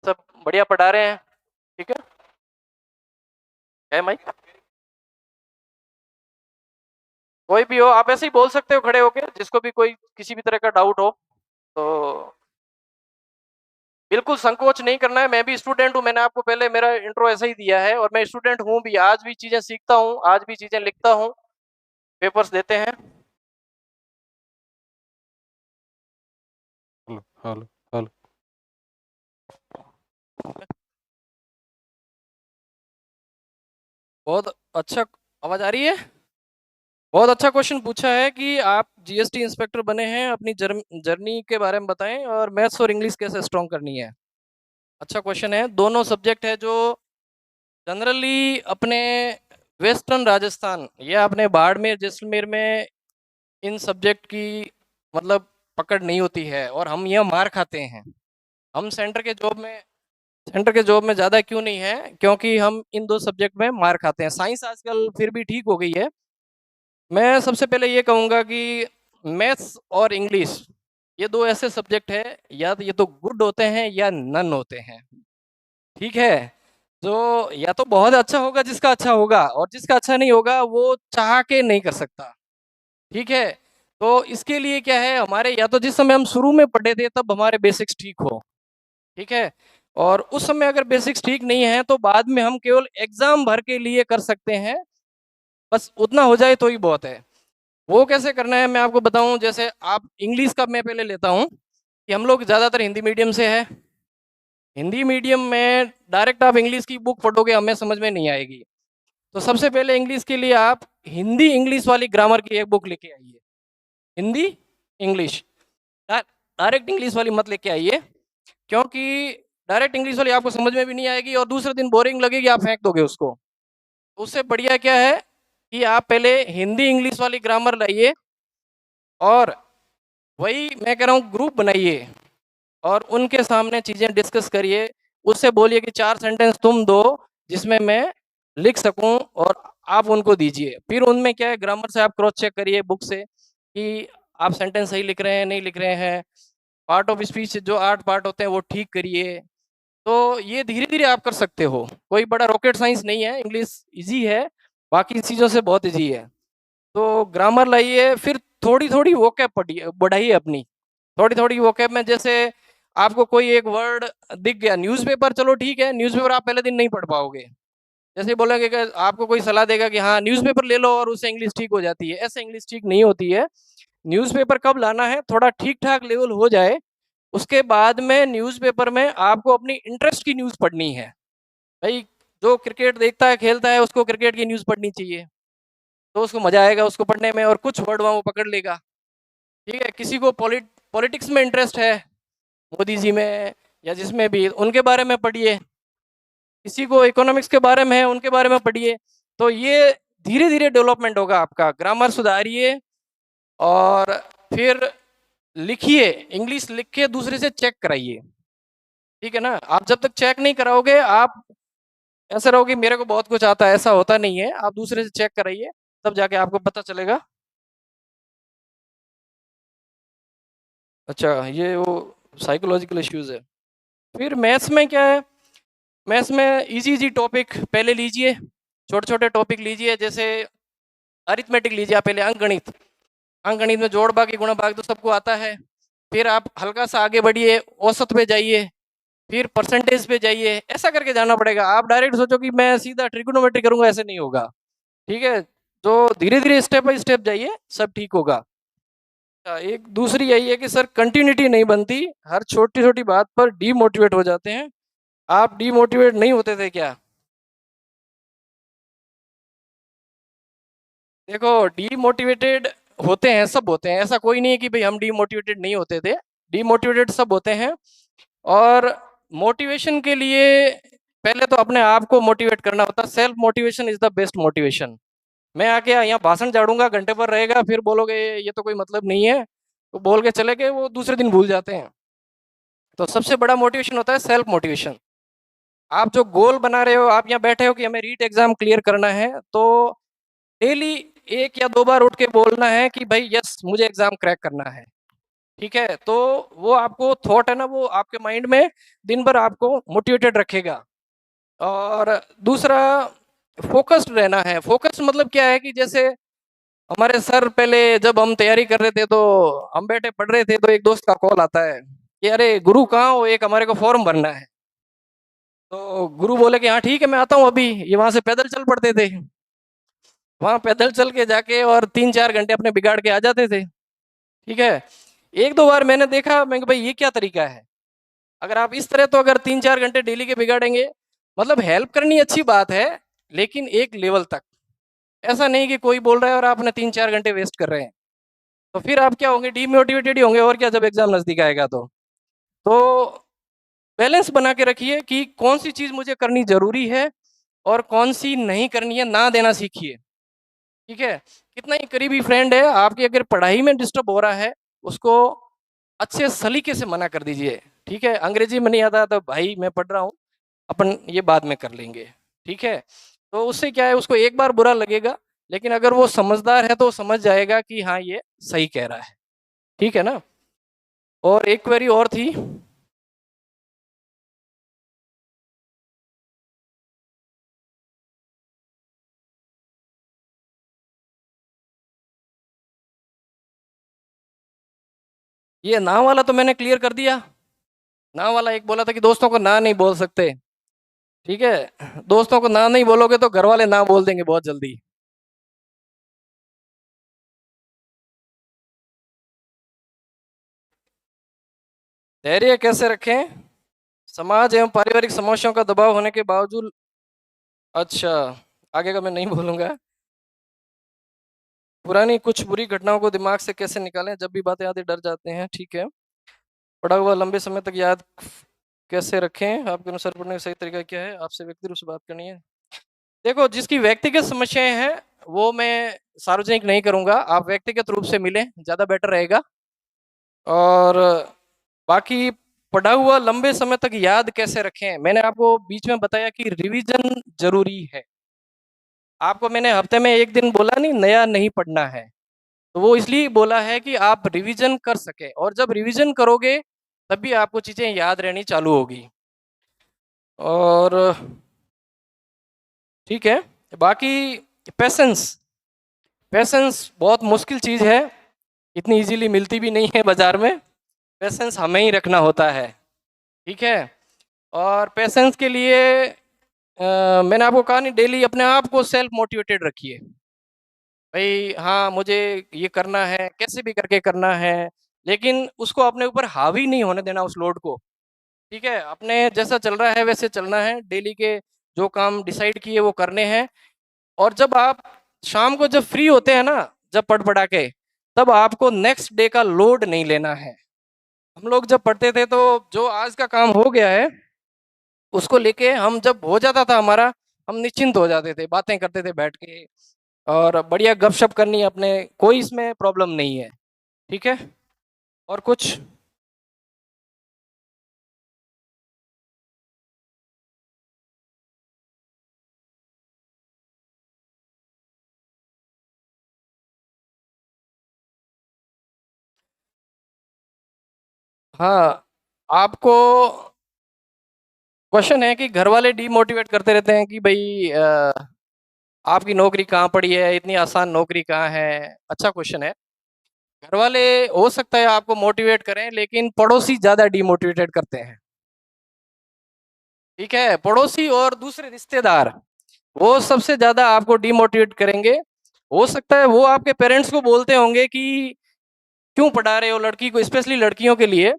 सब बढ़िया पढ़ा रहे हैं। ठीक है माइक, कोई भी हो आप ऐसे ही बोल सकते हो खड़े होके, जिसको भी कोई किसी भी तरह का डाउट हो तो बिल्कुल संकोच नहीं करना है। मैं भी स्टूडेंट हूँ, मैंने आपको पहले मेरा इंट्रो ऐसा ही दिया है, और मैं स्टूडेंट हूँ भी, आज भी चीजें सीखता हूँ, आज भी चीजें लिखता हूँ, पेपर्स देते हैं। Hello hello hello. बहुत अच्छा, आवाज आ रही है। बहुत अच्छा क्वेश्चन पूछा है कि आप जीएसटी इंस्पेक्टर बने हैं, अपनी जर्नी के बारे में बताएं और मैथ्स और इंग्लिश कैसे स्ट्रॉन्ग करनी है। अच्छा क्वेश्चन है। दोनों सब्जेक्ट है जो जनरली अपने वेस्टर्न राजस्थान या अपने बाड़मेर जैसलमेर में इन सब्जेक्ट की मतलब पकड़ नहीं होती है, और हम यह मार खाते हैं। हम सेंटर के जॉब में ज़्यादा क्यों नहीं है, क्योंकि हम इन दो सब्जेक्ट में मार खाते हैं। साइंस आजकल फिर भी ठीक हो गई है। मैं सबसे पहले ये कहूँगा कि मैथ्स और इंग्लिश ये दो ऐसे सब्जेक्ट है, या तो ये तो गुड होते हैं या नन होते हैं। ठीक है, तो या तो बहुत अच्छा होगा जिसका अच्छा होगा, और जिसका अच्छा नहीं होगा वो चाह के नहीं कर सकता। ठीक है, तो इसके लिए क्या है, हमारे या तो जिस समय हम शुरू में पढ़े थे तब हमारे बेसिक्स ठीक हो। ठीक है, और उस समय अगर बेसिक्स ठीक नहीं है तो बाद में हम केवल एग्जाम भर के लिए कर सकते हैं, बस उतना हो जाए तो ही बहुत है। वो कैसे करना है मैं आपको बताऊं। जैसे आप इंग्लिश का मैं पहले लेता हूं कि हम लोग ज़्यादातर हिंदी मीडियम से है। हिंदी मीडियम में डायरेक्ट आप इंग्लिश की बुक पढ़ोगे हमें समझ में नहीं आएगी। तो सबसे पहले इंग्लिश के लिए आप हिंदी इंग्लिश वाली ग्रामर की एक बुक लेके आइए। हिंदी इंग्लिश, डायरेक्ट इंग्लिश वाली मत लेके आइए, क्योंकि डायरेक्ट इंग्लिश वाली आपको समझ में भी नहीं आएगी और दूसरे दिन बोरिंग लगेगी, आप फेंक दोगे उसको। उससे बढ़िया क्या है कि आप पहले हिंदी इंग्लिश वाली ग्रामर लाइए, और वही मैं कह रहा हूँ ग्रुप बनाइए और उनके सामने चीज़ें डिस्कस करिए। उससे बोलिए कि 4 सेंटेंस तुम दो जिसमें मैं लिख सकूं, और आप उनको दीजिए। फिर उनमें क्या है, ग्रामर से आप क्रॉस चेक करिए बुक से कि आप सेंटेंस सही लिख रहे हैं नहीं लिख रहे हैं, पार्ट ऑफ स्पीच जो 8 पार्ट होते हैं वो ठीक करिए। तो ये धीरे धीरे आप कर सकते हो, कोई बड़ा रॉकेट साइंस नहीं है, इंग्लिश इजी है, बाकी चीज़ों से बहुत इजी है। तो ग्रामर लाइए, फिर थोड़ी थोड़ी वोकैब पढ़िए, बढ़ाइए अपनी थोड़ी थोड़ी वोकैब में। जैसे आपको कोई एक वर्ड दिख गया, न्यूज़पेपर, चलो ठीक है, न्यूज़पेपर आप पहले दिन नहीं पढ़ पाओगे। जैसे बोलेंगे कि आपको कोई सलाह देगा कि हाँ न्यूज़पेपर ले लो और उससे इंग्लिश ठीक हो जाती है, ऐसे इंग्लिश ठीक नहीं होती है। न्यूज़पेपर कब लाना है, थोड़ा ठीक ठाक लेवल हो जाए, उसके बाद में न्यूज़पेपर में आपको अपनी इंटरेस्ट की न्यूज़ पढ़नी है। भाई जो क्रिकेट देखता है खेलता है उसको क्रिकेट की न्यूज़ पढ़नी चाहिए, तो उसको मजा आएगा उसको पढ़ने में, और कुछ वर्ड वहाँ वो पकड़ लेगा। ठीक है, किसी को पॉलिटिक्स में इंटरेस्ट है, मोदी जी में या जिसमें भी, उनके बारे में पढ़िए। किसी को इकोनॉमिक्स के बारे में है, उनके बारे में पढ़िए। तो ये धीरे धीरे डेवलपमेंट होगा आपका। ग्रामर सुधारिए और फिर लिखिए, इंग्लिश लिख के दूसरे से चेक कराइए। ठीक है ना, आप जब तक चेक नहीं कराओगे आप ऐसा रहोगे मेरे को बहुत कुछ आता है, ऐसा होता नहीं है। आप दूसरे से चेक कराइए, तब जाके आपको पता चलेगा। अच्छा, ये वो साइकोलॉजिकल इश्यूज है। फिर मैथ्स में क्या है, मैथ्स में इजी इजी टॉपिक पहले लीजिए, छोटे छोटे टॉपिक लीजिए। जैसे अरिथमेटिक लीजिए आप पहले, अंकगणित। अंकगणित में जोड़ भाग गुणा भाग तो सबको आता है। फिर आप हल्का सा आगे बढ़िए, औसत पे जाइए, फिर परसेंटेज पे जाइए, ऐसा करके जाना पड़ेगा। आप डायरेक्ट सोचो कि मैं सीधा ट्रिगोनोमेट्री करूंगा, ऐसे नहीं होगा। ठीक है, तो धीरे धीरे स्टेप बाय स्टेप जाइए, सब ठीक होगा। एक दूसरी यही है कि सर कंटिन्यूटी नहीं बनती, हर छोटी छोटी बात पर डीमोटिवेट हो जाते हैं। आप डीमोटिवेट नहीं होते थे क्या? देखो, डीमोटिवेटेड होते हैं, सब होते हैं, ऐसा कोई नहीं है कि भाई हम डीमोटिवेटेड नहीं होते थे। डीमोटिवेटेड सब होते हैं। और मोटिवेशन के लिए पहले तो अपने आप को मोटिवेट करना होता है। Self motivation is the best motivation. मैं आके यहाँ भाषण झाड़ूंगा, घंटे पर रहेगा, फिर बोलोगे ये तो कोई मतलब नहीं है, तो बोल के चले गए, वो दूसरे दिन भूल जाते हैं। तो सबसे बड़ा मोटिवेशन होता है सेल्फ मोटिवेशन। आप जो गोल बना रहे हो, आप यहाँ बैठे हो कि हमें रीट एग्जाम क्लियर करना है, तो डेली 1 या 2 बार उठ के बोलना है कि भाई यस मुझे एग्जाम क्रैक करना है। ठीक है, तो वो आपको थॉट है ना, वो आपके माइंड में दिन भर आपको मोटिवेटेड रखेगा। और दूसरा, फोकस्ड रहना है। फोकस्ड मतलब क्या है कि जैसे हमारे सर पहले जब हम तैयारी कर रहे थे, तो हम बैठे पढ़ रहे थे, तो एक दोस्त का कॉल आता है कि अरे गुरु कहाँ हो, एक हमारे को फॉर्म भरना है। तो गुरु बोले कि हाँ ठीक है मैं आता हूँ अभी। ये वहां से पैदल चल पड़ते थे, वहां पैदल चल के जाके और 3-4 घंटे अपने बिगाड़ के आ जाते थे। ठीक है, 1-2 बार मैंने देखा, मैं भाई ये क्या तरीका है। अगर आप इस तरह, तो अगर 3-4 घंटे डेली के बिगाड़ेंगे, मतलब हेल्प करनी अच्छी बात है, लेकिन एक लेवल तक। ऐसा नहीं कि कोई बोल रहा है और आपने 3-4 घंटे वेस्ट कर रहे हैं, तो फिर आप क्या होंगे, डीमोटिवेटेड ही होंगे। और क्या, जब एग्जाम नजदीक आएगा तो बैलेंस बना के रखिए कि कौन सी चीज मुझे करनी जरूरी है और कौन सी नहीं करनी है, ना देना सीखिए। ठीक है, कितना ही करीबी फ्रेंड है आपकी, अगर पढ़ाई में डिस्टर्ब हो रहा है, उसको अच्छे सलीके से मना कर दीजिए। ठीक है, अंग्रेजी में नहीं आता तो भाई मैं पढ़ रहा हूँ, अपन ये बाद में कर लेंगे। ठीक है, तो उससे क्या है, उसको एक बार बुरा लगेगा, लेकिन अगर वो समझदार है तो वो समझ जाएगा कि हाँ ये सही कह रहा है। ठीक है ना। और एक क्वेरी और थी। ये ना वाला तो मैंने क्लियर कर दिया। ना वाला एक बोला था कि दोस्तों को ना नहीं बोल सकते। ठीक है, दोस्तों को ना नहीं बोलोगे तो घर वाले ना बोल देंगे बहुत जल्दी। धैर्य कैसे रखें, समाज एवं पारिवारिक समस्याओं का दबाव होने के बावजूद। अच्छा, आगे का मैं नहीं बोलूंगा। पुरानी कुछ बुरी घटनाओं को दिमाग से कैसे निकालें, जब भी बातें आते डर जाते हैं। ठीक है, पढ़ा हुआ लंबे समय तक याद कैसे रखें, आपके अनुसार पढ़ने का सही तरीका क्या है, आपसे व्यक्तिगत रूप से बात करनी है। देखो, जिसकी व्यक्तिगत समस्याएं हैं वो मैं सार्वजनिक नहीं करूंगा, आप व्यक्तिगत रूप से मिलें, ज्यादा बेटर रहेगा। और बाकी पढ़ा हुआ लंबे समय तक याद कैसे रखें, मैंने आपको बीच में बताया कि रिवीजन जरूरी है। आपको मैंने हफ्ते में 1 दिन बोला नहीं, नया नहीं पढ़ना है। तो वो इसलिए बोला है कि आप रिवीजन कर सके, और जब रिवीजन करोगे तभी आपको चीजें याद रहनी चालू होगी। और ठीक है, बाकी पेशेंस, पेशेंस बहुत मुश्किल चीज है, इतनी इजीली मिलती भी नहीं है बाजार में। पेशेंस हमें ही रखना होता है, ठीक है। और पेशेंस के लिए मैंने आपको कहा नहीं, डेली अपने आप को सेल्फ मोटिवेटेड रखिए। भाई हाँ, मुझे ये करना है, कैसे भी करके करना है, लेकिन उसको अपने ऊपर हावी नहीं होने देना उस लोड को। ठीक है, अपने जैसा चल रहा है वैसे चलना है, डेली के जो काम डिसाइड किए वो करने हैं। और जब आप शाम को जब फ्री होते हैं ना, जब पढ़ पढ़ा के, तब आपको नेक्स्ट डे का लोड नहीं लेना है। हम लोग जब पढ़ते थे तो जो आज का काम हो गया है उसको लेके हम, जब हो जाता था हमारा, हम निश्चिंत हो जाते थे, बातें करते थे बैठ के, और बढ़िया गपशप करनी है अपने, कोई इसमें प्रॉब्लम नहीं है। ठीक है, और कुछ? हाँ, आपको क्वेश्चन है कि घर वाले डीमोटिवेट करते रहते हैं कि भाई आपकी नौकरी कहाँ पड़ी है, इतनी आसान नौकरी कहाँ है। अच्छा क्वेश्चन है। घर वाले हो सकता है आपको मोटिवेट करें, लेकिन पड़ोसी ज्यादा डीमोटिवेटेड करते हैं। ठीक है, पड़ोसी और दूसरे रिश्तेदार, वो सबसे ज्यादा आपको डीमोटिवेट करेंगे। हो सकता है वो आपके पेरेंट्स को बोलते होंगे कि क्यों पढ़ा रहे हो लड़की को, स्पेशली लड़कियों के लिए,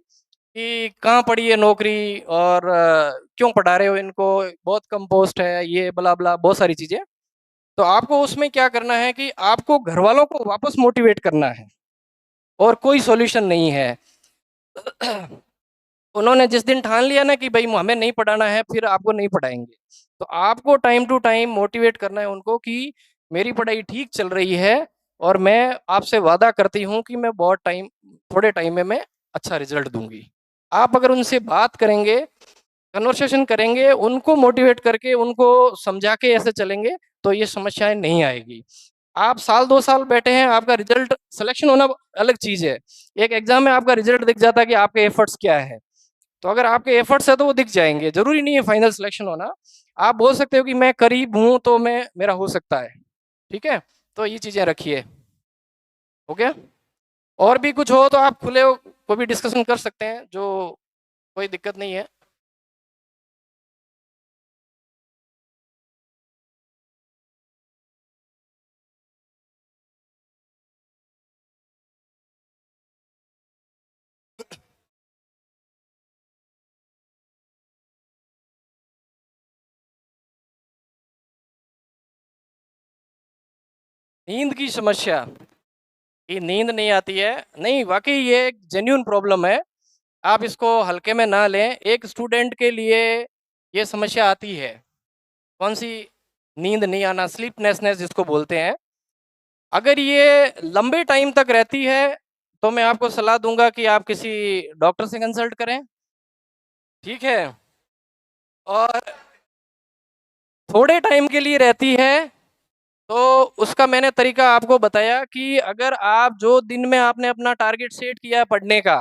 कि कहाँ पड़ी है नौकरी, और क्यों पढ़ा रहे हो इनको, बहुत कम पोस्ट है, ये बला बला बहुत सारी चीजें। तो आपको उसमें क्या करना है कि आपको घर वालों को वापस मोटिवेट करना है, और कोई सॉल्यूशन नहीं है। उन्होंने जिस दिन ठान लिया ना कि भाई हमें नहीं पढ़ाना है, फिर आपको नहीं पढ़ाएंगे। तो आपको टाइम टू टाइम मोटिवेट करना है उनको कि मेरी पढ़ाई ठीक चल रही है, और मैं आपसे वादा करती हूँ कि मैं बहुत टाइम, थोड़े टाइम में मैं अच्छा रिजल्ट दूंगी। आप अगर उनसे बात करेंगे, कन्वर्सेशन करेंगे, उनको मोटिवेट करके, उनको समझा के ऐसे चलेंगे, तो ये समस्याएं नहीं आएगी। आप साल 2 साल बैठे हैं, आपका रिजल्ट सिलेक्शन होना अलग चीज है। एक एग्जाम में आपका रिजल्ट दिख जाता है कि आपके एफर्ट्स क्या है। तो अगर आपके एफर्ट्स है तो वो दिख जाएंगे, जरूरी नहीं है फाइनल सिलेक्शन होना। आप बोल सकते हो कि मैं करीब हूं, तो मैं, मेरा हो सकता है। ठीक है, तो ये चीजें रखिए। ओके, और भी कुछ हो तो आप खुले हो, कोई भी डिस्कशन कर सकते हैं, जो कोई दिक्कत नहीं है। नींद की समस्या, ये नींद नहीं आती है, नहीं वाकई ये एक जेन्यून प्रॉब्लम है। आप इसको हल्के में ना लें। एक स्टूडेंट के लिए ये समस्या आती है। कौन सी? नींद नहीं आना, स्लीपनेसनेस जिसको बोलते हैं। अगर ये लंबे टाइम तक रहती है तो मैं आपको सलाह दूंगा कि आप किसी डॉक्टर से कंसल्ट करें। ठीक है, और थोड़े टाइम के लिए रहती है तो उसका मैंने तरीका आपको बताया कि अगर आप जो दिन में आपने अपना टारगेट सेट किया है पढ़ने का,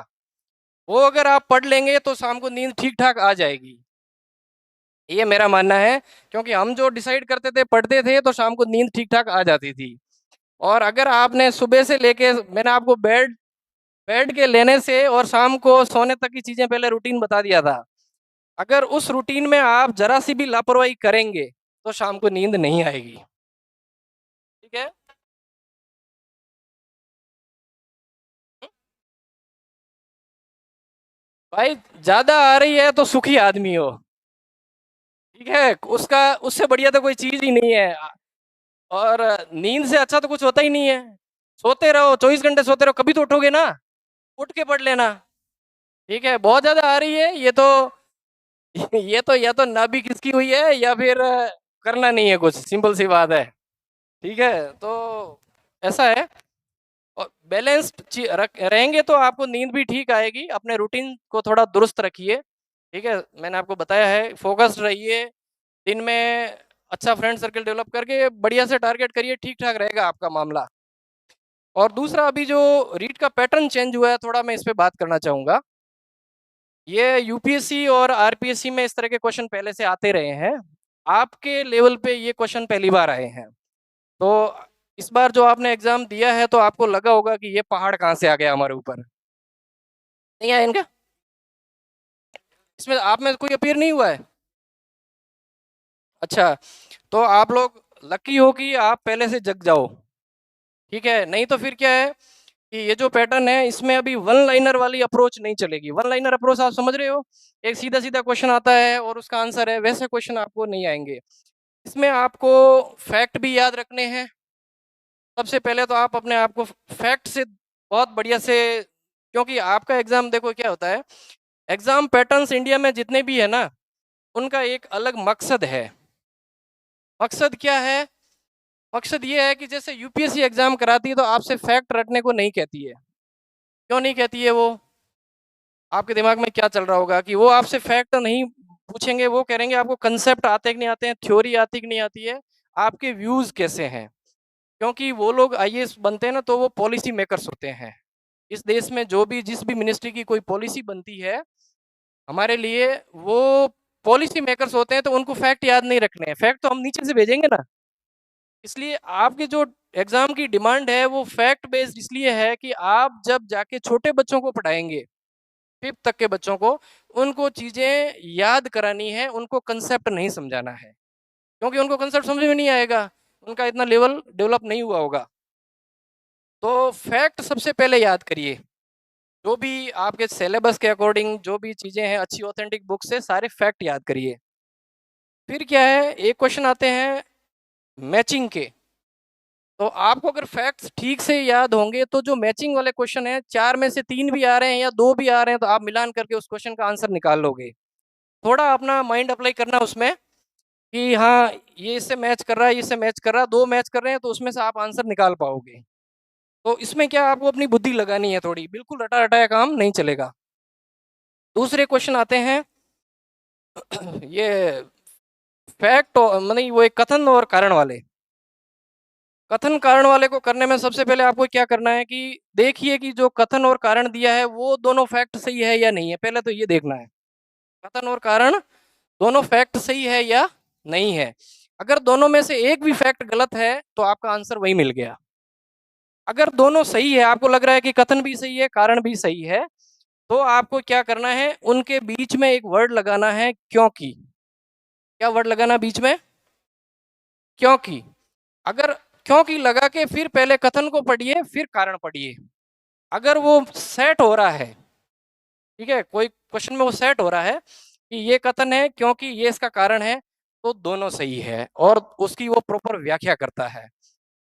वो अगर आप पढ़ लेंगे तो शाम को नींद ठीक ठाक आ जाएगी। ये मेरा मानना है, क्योंकि हम जो डिसाइड करते थे, पढ़ते थे, तो शाम को नींद ठीक ठाक आ जाती थी। और अगर आपने सुबह से लेके, मैंने आपको बेड बेड के लेने से और शाम को सोने तक की चीजें पहले रूटीन बता दिया था। अगर उस रूटीन में आप जरा सी भी लापरवाही करेंगे तो शाम को नींद नहीं आएगी। ठीक है, भाई ज्यादा आ रही है तो सुखी आदमी हो। ठीक है, उसका, उससे बढ़िया तो कोई चीज ही नहीं है। और नींद से अच्छा तो कुछ होता ही नहीं है। सोते रहो, 24 घंटे सोते रहो, कभी तो उठोगे ना, उठ के पढ़ लेना। ठीक है, बहुत ज्यादा आ रही है ये तो, ये तो या तो नाभि खिसकी हुई है, या फिर करना नहीं है कुछ, सिंपल सी बात है। ठीक है, तो ऐसा है। और बैलेंस्ड रहेंगे तो आपको नींद भी ठीक आएगी। अपने रूटीन को थोड़ा दुरुस्त रखिए। ठीक है, मैंने आपको बताया है, फोकस्ड रहिए दिन में, अच्छा फ्रेंड सर्कल डेवलप करके बढ़िया से टारगेट करिए, ठीक ठाक रहेगा आपका मामला। और दूसरा अभी जो रीट का पैटर्न चेंज हुआ है, थोड़ा मैं इस पे बात करना चाहूंगा। ये यूपीएससी और आरपीएससी में इस तरह के क्वेश्चन पहले से आते रहे हैं, आपके लेवल पे ये क्वेश्चन पहली बार आए हैं। तो इस बार जो आपने एग्जाम दिया है तो आपको लगा होगा कि ये पहाड़ कहाँ से आ गया हमारे ऊपर, नहीं आया इनका? इसमें आप में कोई अपीयर नहीं हुआ है? अच्छा, तो आप लोग लकी हो कि आप पहले से जग जाओ, ठीक है। नहीं तो फिर क्या है कि ये जो पैटर्न है इसमें अभी वन लाइनर वाली अप्रोच नहीं चलेगी। वन लाइनर अप्रोच आप समझ रहे हो, एक सीधा सीधा क्वेश्चन आता है और उसका आंसर है, वैसे क्वेश्चन आपको नहीं आएंगे। इसमें आपको फैक्ट भी याद रखने हैं। सबसे पहले तो आप अपने आप को फैक्ट से बहुत बढ़िया से, क्योंकि आपका एग्जाम देखो क्या होता है, एग्जाम पैटर्न्स इंडिया में जितने भी है ना, उनका एक अलग मकसद है। मकसद क्या है? मकसद ये है कि जैसे यूपीएससी एग्जाम कराती है तो आपसे फैक्ट रटने को नहीं कहती है। क्यों नहीं कहती है? वो आपके दिमाग में क्या चल रहा होगा कि वो आपसे फैक्ट नहीं पूछेंगे, वो कहेंगे आपको कंसेप्ट आते कि नहीं आते हैं, थ्योरी आती कि नहीं आती है, आपके व्यूज कैसे हैं। क्योंकि वो लोग आईएएस बनते हैं ना, तो वो पॉलिसी मेकर्स होते हैं। इस देश में जो भी जिस भी मिनिस्ट्री की कोई पॉलिसी बनती है हमारे लिए, वो पॉलिसी मेकर्स होते हैं, तो उनको फैक्ट याद नहीं रखने हैं, फैक्ट तो हम नीचे से भेजेंगे ना। इसलिए आपकी जो एग्जाम की डिमांड है वो फैक्ट बेस्ड इसलिए है कि आप जब जाके छोटे बच्चों को पढ़ाएंगे, 5th तक के बच्चों को, उनको चीजें याद करानी है, उनको कंसेप्ट नहीं समझाना है। क्योंकि उनको कंसेप्ट समझ में नहीं आएगा, उनका इतना लेवल डेवलप नहीं हुआ होगा। तो फैक्ट सबसे पहले याद करिए, जो भी आपके सिलेबस के अकॉर्डिंग जो भी चीजें हैं, अच्छी ऑथेंटिक बुक से सारे फैक्ट याद करिए। फिर क्या है, एक क्वेश्चन आते हैं मैचिंग के। तो आपको अगर फैक्ट्स ठीक से याद होंगे तो जो मैचिंग वाले क्वेश्चन है, 4 में से 3 भी आ रहे हैं या 2 भी आ रहे हैं, तो आप मिलान करके उस क्वेश्चन का आंसर निकाल लोगे। थोड़ा अपना माइंड अप्लाई करना उसमें कि हाँ ये इससे मैच कर रहा है, इससे मैच कर रहा है, 2 मैच कर रहे हैं, तो उसमें से आप आंसर निकाल पाओगे। तो इसमें क्या आपको अपनी बुद्धि लगानी है थोड़ी, बिल्कुल रटा रटाया काम नहीं चलेगा। दूसरे क्वेश्चन आते हैं ये फैक्ट मतलब वो एक कथन और कारण वाले। कथन कारण वाले को करने में सबसे पहले आपको क्या करना है कि देखिए कि जो कथन और कारण दिया है वो दोनों फैक्ट सही है या नहीं है, पहले तो ये देखना है कथन और कारण दोनों फैक्ट सही है या नहीं है। अगर दोनों में से एक भी फैक्ट गलत है तो आपका आंसर वही मिल गया। अगर दोनों सही है, आपको लग रहा है कि कथन भी सही है कारण भी सही है, तो आपको क्या करना है, उनके बीच में एक वर्ड लगाना है, क्योंकि। क्या वर्ड लगाना बीच में? क्योंकि। अगर क्योंकि लगा के फिर पहले कथन को पढ़िए फिर कारण पढ़िए। अगर वो सेट हो रहा है, ठीक है, कोई क्वेश्चन में वो सेट हो रहा है कि ये कथन है क्योंकि ये इसका कारण है, तो दोनों सही है और उसकी वो प्रॉपर व्याख्या करता है।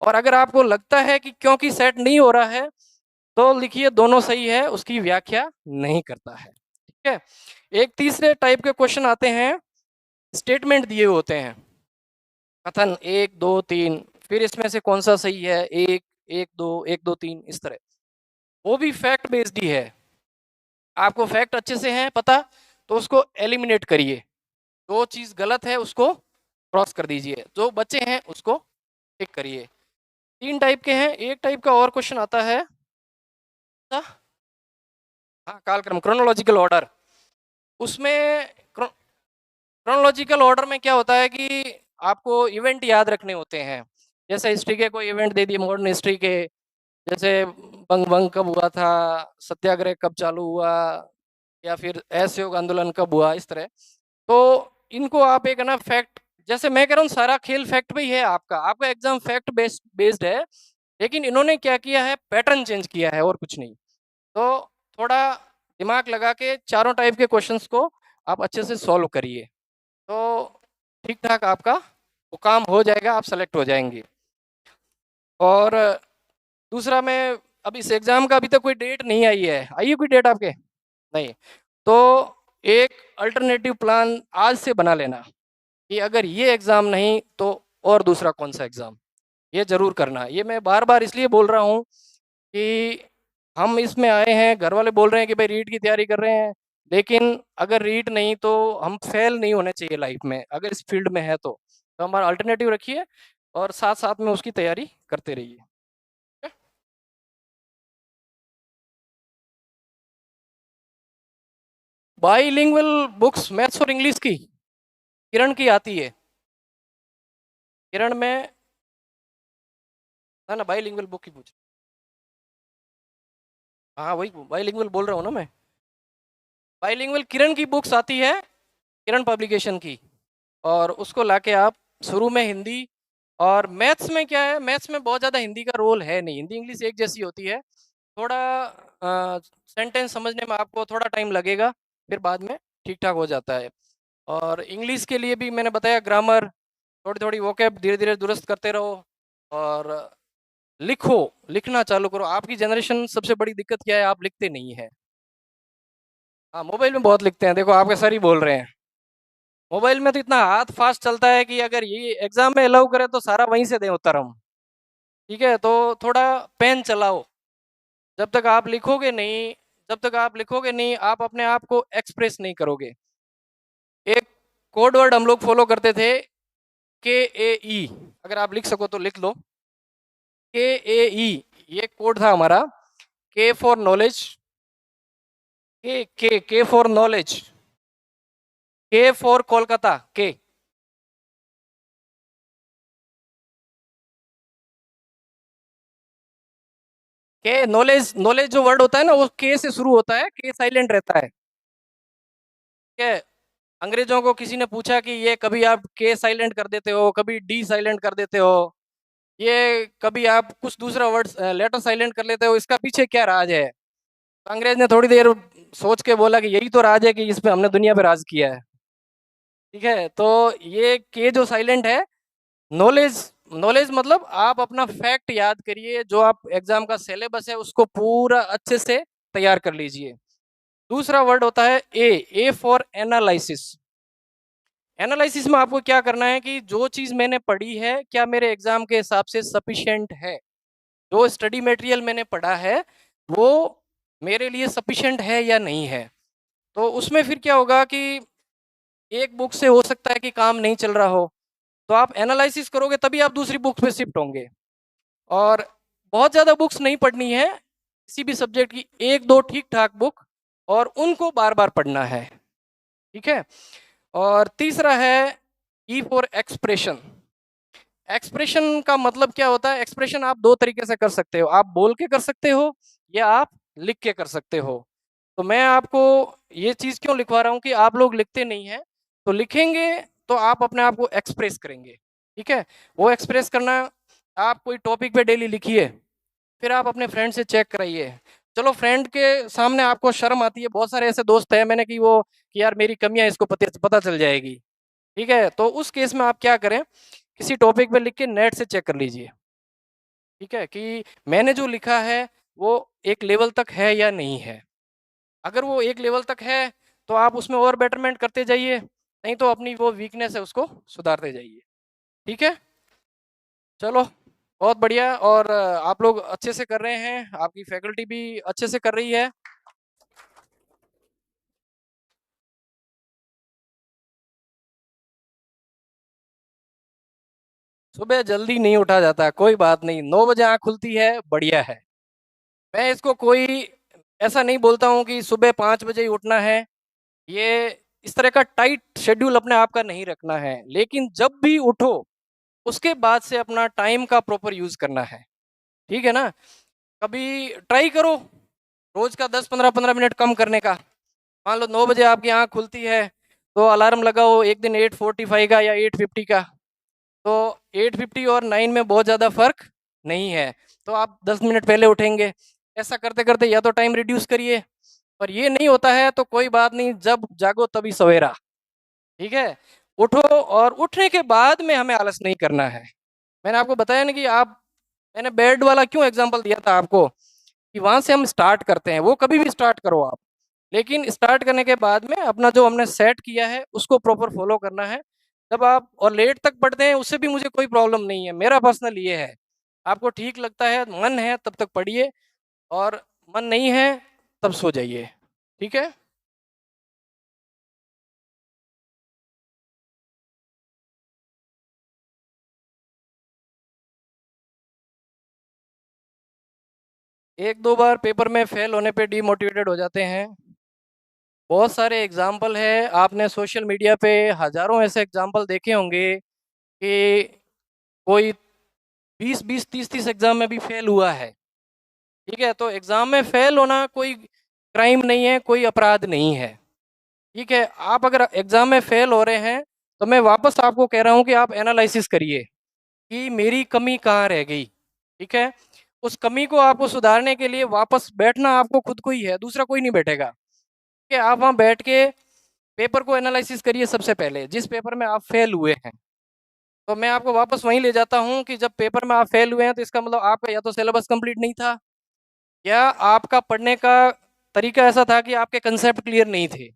और अगर आपको लगता है कि क्योंकि सेट नहीं हो रहा है, तो लिखिए दोनों सही है, उसकी व्याख्या नहीं करता है। ठीक है। एक तीसरे टाइप के क्वेश्चन आते हैं, स्टेटमेंट दिए होते हैं, कथन 1 2 3, फिर इसमें से कौन सा सही है, 1 1 2 1 2 3 इस तरह, वो भी फैक्ट बेस्ड ही है। आपको फैक्ट अच्छे से हैं पता, तो उसको एलिमिनेट करिए, जो चीज गलत है उसको क्रॉस कर दीजिए, जो बचे हैं उसको टिक करिए। 3 टाइप के हैं। एक टाइप का और क्वेश्चन आता है, हाँ, कालक्रम, क्रोनोलॉजिकल ऑर्डर। उसमें क्रोनोलॉजिकल ऑर्डर में क्या होता है कि आपको इवेंट याद रखने होते हैं। जैसे हिस्ट्री के कोई इवेंट दे दिए, मॉडर्न हिस्ट्री के, जैसे बंग बंग कब हुआ था, सत्याग्रह कब चालू हुआ, या फिर असहयोग आंदोलन कब हुआ, इस तरह। तो इनको आप एक है ना फैक्ट, जैसे मैं कह रहा हूँ सारा खेल फैक्ट पे ही है, आपका आपका एग्जाम फैक्ट बेस्ड है, लेकिन इन्होंने क्या किया है, पैटर्न चेंज किया है और कुछ नहीं। तो थोड़ा दिमाग लगा के चारों टाइप के क्वेश्चंस को आप अच्छे से सॉल्व करिए, तो ठीक ठाक आपका वो काम हो जाएगा, आप सेलेक्ट हो जाएंगे। और दूसरा, मैं अब इस एग्जाम का अभी तक कोई डेट नहीं आई है, आई है कोई डेट आपके? नहीं। तो एक अल्टरनेटिव प्लान आज से बना लेना कि अगर ये एग्जाम नहीं तो और दूसरा कौन सा एग्जाम, ये जरूर करना। ये मैं बार बार इसलिए बोल रहा हूँ कि हम इसमें आए हैं, घर वाले बोल रहे हैं कि भाई रीट की तैयारी कर रहे हैं, लेकिन अगर रीट नहीं तो हम फेल नहीं होने चाहिए लाइफ में, अगर इस फील्ड में है तो हमारा अल्टरनेटिव रखिए और साथ साथ में उसकी तैयारी करते रहिए। बाईलिंगुअल बुक्स मैथ्स और इंग्लिश की किरण की आती है। किरण में ना बाईलिंगुअल बुक की पूछ। हाँ वही बाईलिंगुअल बोल रहा हूँ ना मैं। बाईलिंगुअल किरण की बुक्स आती है, किरण पब्लिकेशन की, और उसको लाके आप शुरू में हिंदी। और मैथ्स में क्या है, मैथ्स में बहुत ज़्यादा हिंदी का रोल है नहीं, हिंदी इंग्लिश एक जैसी होती है। थोड़ा सेंटेंस समझने में आपको थोड़ा टाइम लगेगा, फिर बाद में ठीक ठाक हो जाता है। और इंग्लिश के लिए भी मैंने बताया, ग्रामर, थोड़ी थोड़ी वोकैब धीरे धीरे दुरुस्त करते रहो। और लिखो, लिखना चालू करो। आपकी जनरेशन सबसे बड़ी दिक्कत क्या है, आप लिखते नहीं है। हाँ मोबाइल में बहुत लिखते हैं, देखो आपके सर ही बोल रहे हैं। मोबाइल में तो इतना हाथ फास्ट चलता है कि अगर ये एग्जाम में अलाउ करे तो सारा वहीं से दें उत्तर हम। ठीक है, तो थोड़ा पेन चलाओ। जब तक आप लिखोगे नहीं, जब तक आप लिखोगे नहीं, आप अपने आप को एक्सप्रेस नहीं करोगे। एक कोड वर्ड हम लोग फॉलो करते थे, KAE। अगर आप लिख सको तो लिख लो, KAE। ये कोड था हमारा। के फॉर नॉलेज, के फॉर नॉलेज, के फॉर कोलकाता, के नॉलेज। नॉलेज जो वर्ड होता है ना, वो के से शुरू होता है, के साइलेंट रहता है। ठीक है। अंग्रेजों को किसी ने पूछा कि ये कभी आप के साइलेंट कर देते हो, कभी डी साइलेंट कर देते हो, ये कभी आप कुछ दूसरा वर्ड लेटर साइलेंट कर लेते हो, इसका पीछे क्या राज है। तो अंग्रेज ने थोड़ी देर सोच के बोला कि यही तो राज है कि इस पे हमने दुनिया पे राज किया है। ठीक है, तो ये के जो साइलेंट है, नॉलेज। नॉलेज मतलब आप अपना फैक्ट याद करिए, जो आप एग्जाम का सिलेबस है उसको पूरा अच्छे से तैयार कर लीजिए। दूसरा वर्ड होता है ए फॉर एनालिसिस। एनालिसिस में आपको क्या करना है कि जो चीज मैंने पढ़ी है, क्या मेरे एग्जाम के हिसाब से सफिशिएंट है। जो स्टडी मटेरियल मैंने पढ़ा है, वो मेरे लिए सफिशिएंट है या नहीं है। तो उसमें फिर क्या होगा कि एक बुक से हो सकता है कि काम नहीं चल रहा हो, तो आप एनालिसिस करोगे तभी आप दूसरी बुक पे शिफ्ट होंगे। और बहुत ज़्यादा बुक्स नहीं पढ़नी है, किसी भी सब्जेक्ट की एक दो ठीक ठाक बुक, और उनको बार बार पढ़ना है। ठीक है। और तीसरा है ई फॉर एक्सप्रेशन। एक्सप्रेशन का मतलब क्या होता है, एक्सप्रेशन आप दो तरीके से कर सकते हो, आप बोल के कर सकते हो या आप लिख के कर सकते हो। तो मैं आपको ये चीज़ क्यों लिखवा रहा हूँ कि आप लोग लिखते नहीं हैं, तो लिखेंगे तो आप अपने आप को एक्सप्रेस करेंगे। ठीक है। वो एक्सप्रेस करना, आप कोई टॉपिक पे डेली लिखिए, फिर आप अपने फ्रेंड से चेक कराइए। चलो फ्रेंड के सामने आपको शर्म आती है, बहुत सारे ऐसे दोस्त हैं मैंने कि वो कि यार मेरी कमियां इसको पता पता चल जाएगी। ठीक है, तो उस केस में आप क्या करें, किसी टॉपिक पे लिख के नेट से चेक कर लीजिए। ठीक है, कि मैंने जो लिखा है वो एक लेवल तक है या नहीं है। अगर वो एक लेवल तक है तो आप उसमें और बेटरमेंट करते जाइए, नहीं तो अपनी वो वीकनेस है उसको सुधारते जाइए। ठीक है, चलो बहुत बढ़िया। और आप लोग अच्छे से कर रहे हैं, आपकी फैकल्टी भी अच्छे से कर रही है। सुबह जल्दी नहीं उठा जाता, कोई बात नहीं, 9 बजे आँख खुलती है, बढ़िया है। मैं इसको कोई ऐसा नहीं बोलता हूँ कि सुबह 5 बजे ही उठना है। ये इस तरह का टाइट शेड्यूल अपने आप का नहीं रखना है, लेकिन जब भी उठो उसके बाद से अपना टाइम का प्रॉपर यूज करना है। ठीक है ना। कभी ट्राई करो रोज का 10-15-15 मिनट कम करने का। मान लो 9 बजे आपकी आँख खुलती है, तो अलार्म लगाओ एक दिन 8:45 का या 8:50 का। तो 8:50 और 9 में बहुत ज़्यादा फर्क नहीं है, तो आप 10 मिनट पहले उठेंगे। ऐसा करते करते या तो टाइम रिड्यूस करिए, और ये नहीं होता है तो कोई बात नहीं, जब जागो तभी सवेरा। ठीक है, उठो, और उठने के बाद में हमें आलस नहीं करना है। मैंने आपको बताया ना कि आप, मैंने बेड वाला क्यों एग्जांपल दिया था आपको, कि वहां से हम स्टार्ट करते हैं, वो कभी भी स्टार्ट करो आप, लेकिन स्टार्ट करने के बाद में अपना जो हमने सेट किया है उसको प्रॉपर फॉलो करना है। जब आप और लेट तक पढ़ते हैं उससे भी मुझे कोई प्रॉब्लम नहीं है, मेरा पर्सनल ये है। आपको ठीक लगता है, मन है तब तक पढ़िए, और मन नहीं है तब सो जाइए। ठीक है। एक दो बार पेपर में फेल होने पे डीमोटिवेटेड हो जाते हैं, बहुत सारे एग्जाम्पल है, आपने सोशल मीडिया पे हजारों ऐसे एग्जाम्पल देखे होंगे कि कोई 20-20 30-30 एग्जाम में भी फेल हुआ है। ठीक है, तो एग्जाम में फेल होना कोई क्राइम नहीं है, कोई अपराध नहीं है। ठीक है, आप अगर एग्जाम में फेल हो रहे हैं तो मैं वापस आपको कह रहा हूँ कि आप एनालिसिस करिए कि मेरी कमी कहाँ रह गई। ठीक है, उस कमी को आपको सुधारने के लिए वापस बैठना आपको खुद को ही है, दूसरा कोई नहीं बैठेगा। कि आप वहाँ बैठ के पेपर को एनालिसिस करिए सबसे पहले, जिस पेपर में आप फेल हुए हैं। तो मैं आपको वापस वहीं ले जाता हूँ कि जब पेपर में आप फेल हुए हैं तो इसका मतलब आपका या तो सिलेबस कंप्लीट नहीं था, या आपका पढ़ने का तरीका ऐसा था कि आपके कंसेप्ट क्लियर नहीं थे।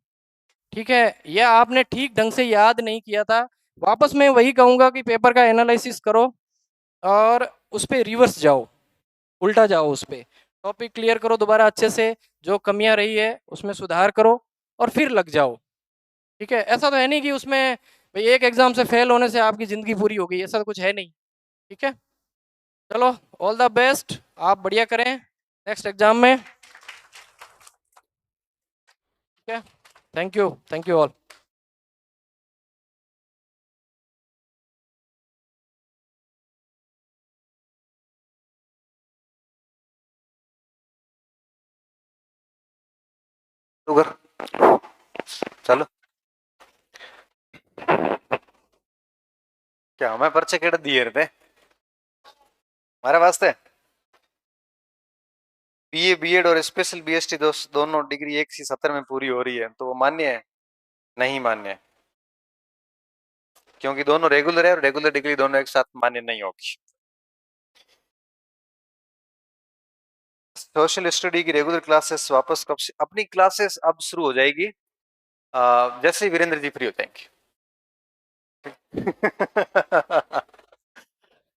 ठीक है, या आपने ठीक ढंग से याद नहीं किया था। वापस मैं वही कहूँगा कि पेपर का एनालिसिस करो और उस पर रिवर्स जाओ, उल्टा जाओ, उस पर टॉपिक क्लियर करो दोबारा अच्छे से, जो कमियां रही है उसमें सुधार करो और फिर लग जाओ। ठीक है, ऐसा तो है नहीं कि उसमें भाई एक एग्जाम से फेल होने से आपकी ज़िंदगी पूरी हो गई, ऐसा तो कुछ है नहीं। ठीक है, चलो, ऑल द बेस्ट, आप बढ़िया करें नेक्स्ट एग्जाम में। ठीक है, थैंक यू ऑल। शुगर चलो क्या हमें पर्चे केड़ दिए थे हमारे वास्ते। बीए बीएड और स्पेशल बीएसटी दोनों डिग्री एक सी 70 में पूरी हो रही है, तो वो मान्य है? नहीं मान्य है, क्योंकि दोनों रेगुलर है और रेगुलर डिग्री दोनों एक साथ मान्य नहीं होगी। सोशल स्टडी की रेगुलर क्लासेस वापस कब से, अपनी क्लासेस अब शुरू हो जाएगी जैसे ही वीरेंद्र जी फ्री हो जाएंगे।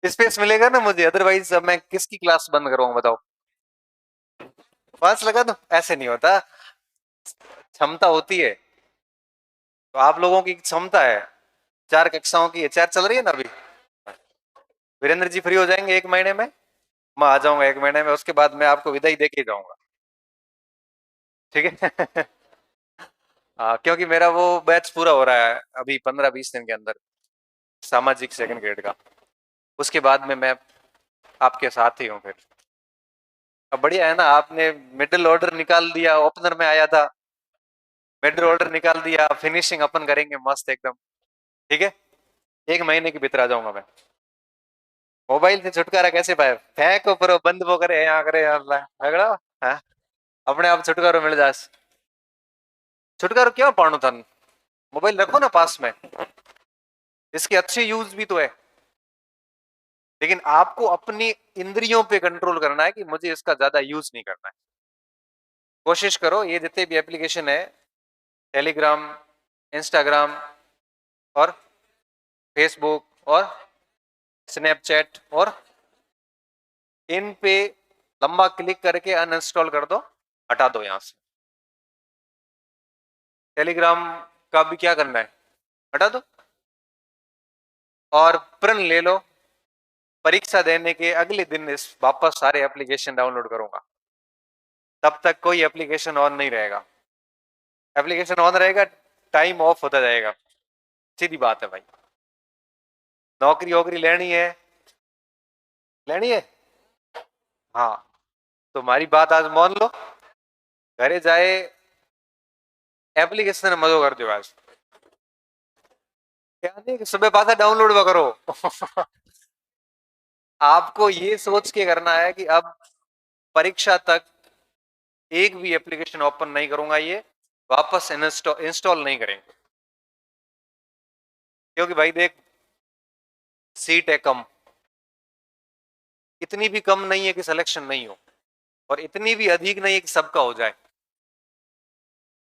स्पेस मिलेगा ना मुझे, अदरवाइज अब मैं किसकी क्लास बंद करूंगा बताओ? पांच लगा दो, ऐसे नहीं होता। क्षमता होती है, तो आप लोगों की क्षमता है, 4 कक्षाओं की है, 4 चल रही है ना अभी। वीरेंद्र जी फ्री हो जाएंगे 1 महीने में, मैं आ जाऊंगा 1 महीने में, उसके बाद मैं आपको विदाई दे के जाऊंगा। ठीक है। क्योंकि मेरा वो बैच पूरा हो रहा है अभी 15-20 दिन के अंदर, सामाजिक सेकंड ग्रेड का। उसके बाद में मैं आपके साथ ही हूँ फिर। अब बढ़िया है ना, आपने मिडिल ऑर्डर निकाल दिया, ओपनर में आया था, मिडिल ऑर्डर निकाल दिया, फिनिशिंग अपन करेंगे मस्त एकदम। ठीक है, 1 महीने के भीतर आ जाऊंगा मैं। मोबाइल से छुटकारा कैसे पाए? फेंको पर बंद वो करे यहाँ करे झगड़ा। हाँ, अपने आप छुटकारा मिल जाए। छुटकारा क्यों पाणु थन, मोबाइल रखो ना पास में, इसके अच्छे यूज भी तो है। लेकिन आपको अपनी इंद्रियों पे कंट्रोल करना है कि मुझे इसका ज्यादा यूज नहीं करना है। कोशिश करो ये जितने भी एप्लीकेशन है, टेलीग्राम, इंस्टाग्राम और फेसबुक और स्नैपचैट, और इन पे लंबा क्लिक करके अनइंस्टॉल कर दो, हटा दो यहां से। टेलीग्राम का भी क्या करना है, हटा दो। और प्रण ले लो, परीक्षा देने के अगले दिन इस वापस सारे एप्लीकेशन डाउनलोड करूंगा, तब तक कोई एप्लीकेशन ऑन नहीं रहेगा। एप्लीकेशन ऑन रहेगा, टाइम ऑफ होता जाएगा। सीधी बात है भाई। नौकरी वोकरी लेनी है, लेनी है, हाँ, तो हमारी बात आज मान लो, घरे जाए एप्लीकेशन मजो कर दो आज, क्या नहीं कि सुबह पासा डाउनलोड करो। आपको ये सोच के करना है कि अब परीक्षा तक एक भी एप्लीकेशन ओपन नहीं करूंगा, ये वापस इंस्टॉल नहीं करेंगे। क्योंकि भाई देख, सीट है कम, इतनी भी कम नहीं है कि सिलेक्शन नहीं हो, और इतनी भी अधिक नहीं है कि सबका हो जाए।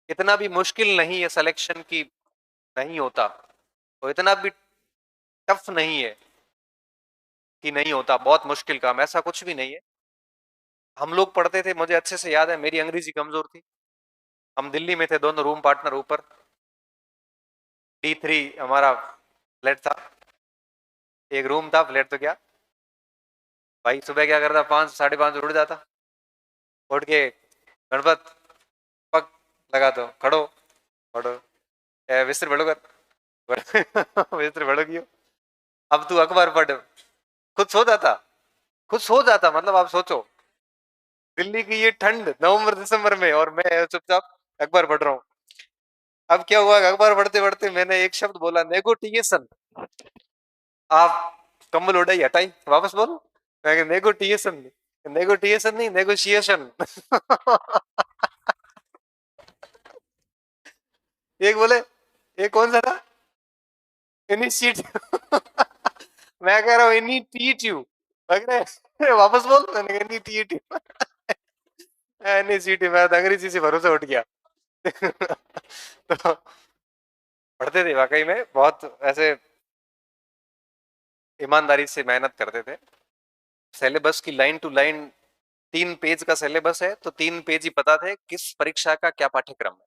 इतना भी मुश्किल नहीं है सिलेक्शन की नहीं होता, और इतना भी टफ नहीं है कि नहीं होता, बहुत मुश्किल काम, ऐसा कुछ भी नहीं है। हम लोग पढ़ते थे, मुझे अच्छे से याद है, मेरी अंग्रेजी कमजोर थी, हम दिल्ली में थे दोनों रूम पार्टनर, ऊपर D3 हमारा फ्लैट था, एक रूम था, फ्लैट तो क्या भाई, सुबह क्या करता, 5 साढ़े 5 उठ जाता, उठ के गणपत पग लगा दो, खड़ो पढ़ो, विस्तर पढ़ो कर विस्तर पढ़ो क्यों? अब तू अखबार पढ़, खुद सो जाता, खुद सो जाता, मतलब आप सोचो दिल्ली की ये ठंड नवंबर दिसंबर में, और मैं चुपचाप अखबार पढ़ रहा हूँ। अब क्या हुआ, अखबार पढ़ते पढ़ते मैंने एक शब्द बोला, नेगोटिएशन। आप कंबल उड़ाई हटाई, वापस बोलो। मैं नेगोटिएशन, नेगोटिएशन नहीं, नेगोशिएशन एक बोले, एक कौन सा था, इनिशिएटिव मैं कह रहा हूँ इनिटिएटिव, लग रहा है वापस बोल, मैंने कहा इनिटिएटिव इनिशिएटिव, मैं तो अंग्रेजी से भरोसा उठ गया तो पढ़ते थे वाकई में, बहुत ऐसे ईमानदारी से मेहनत करते थे। सिलेबस की लाइन टू लाइन, 3 पेज का सिलेबस है तो 3 पेज ही पता थे किस परीक्षा का क्या पाठ्यक्रम है।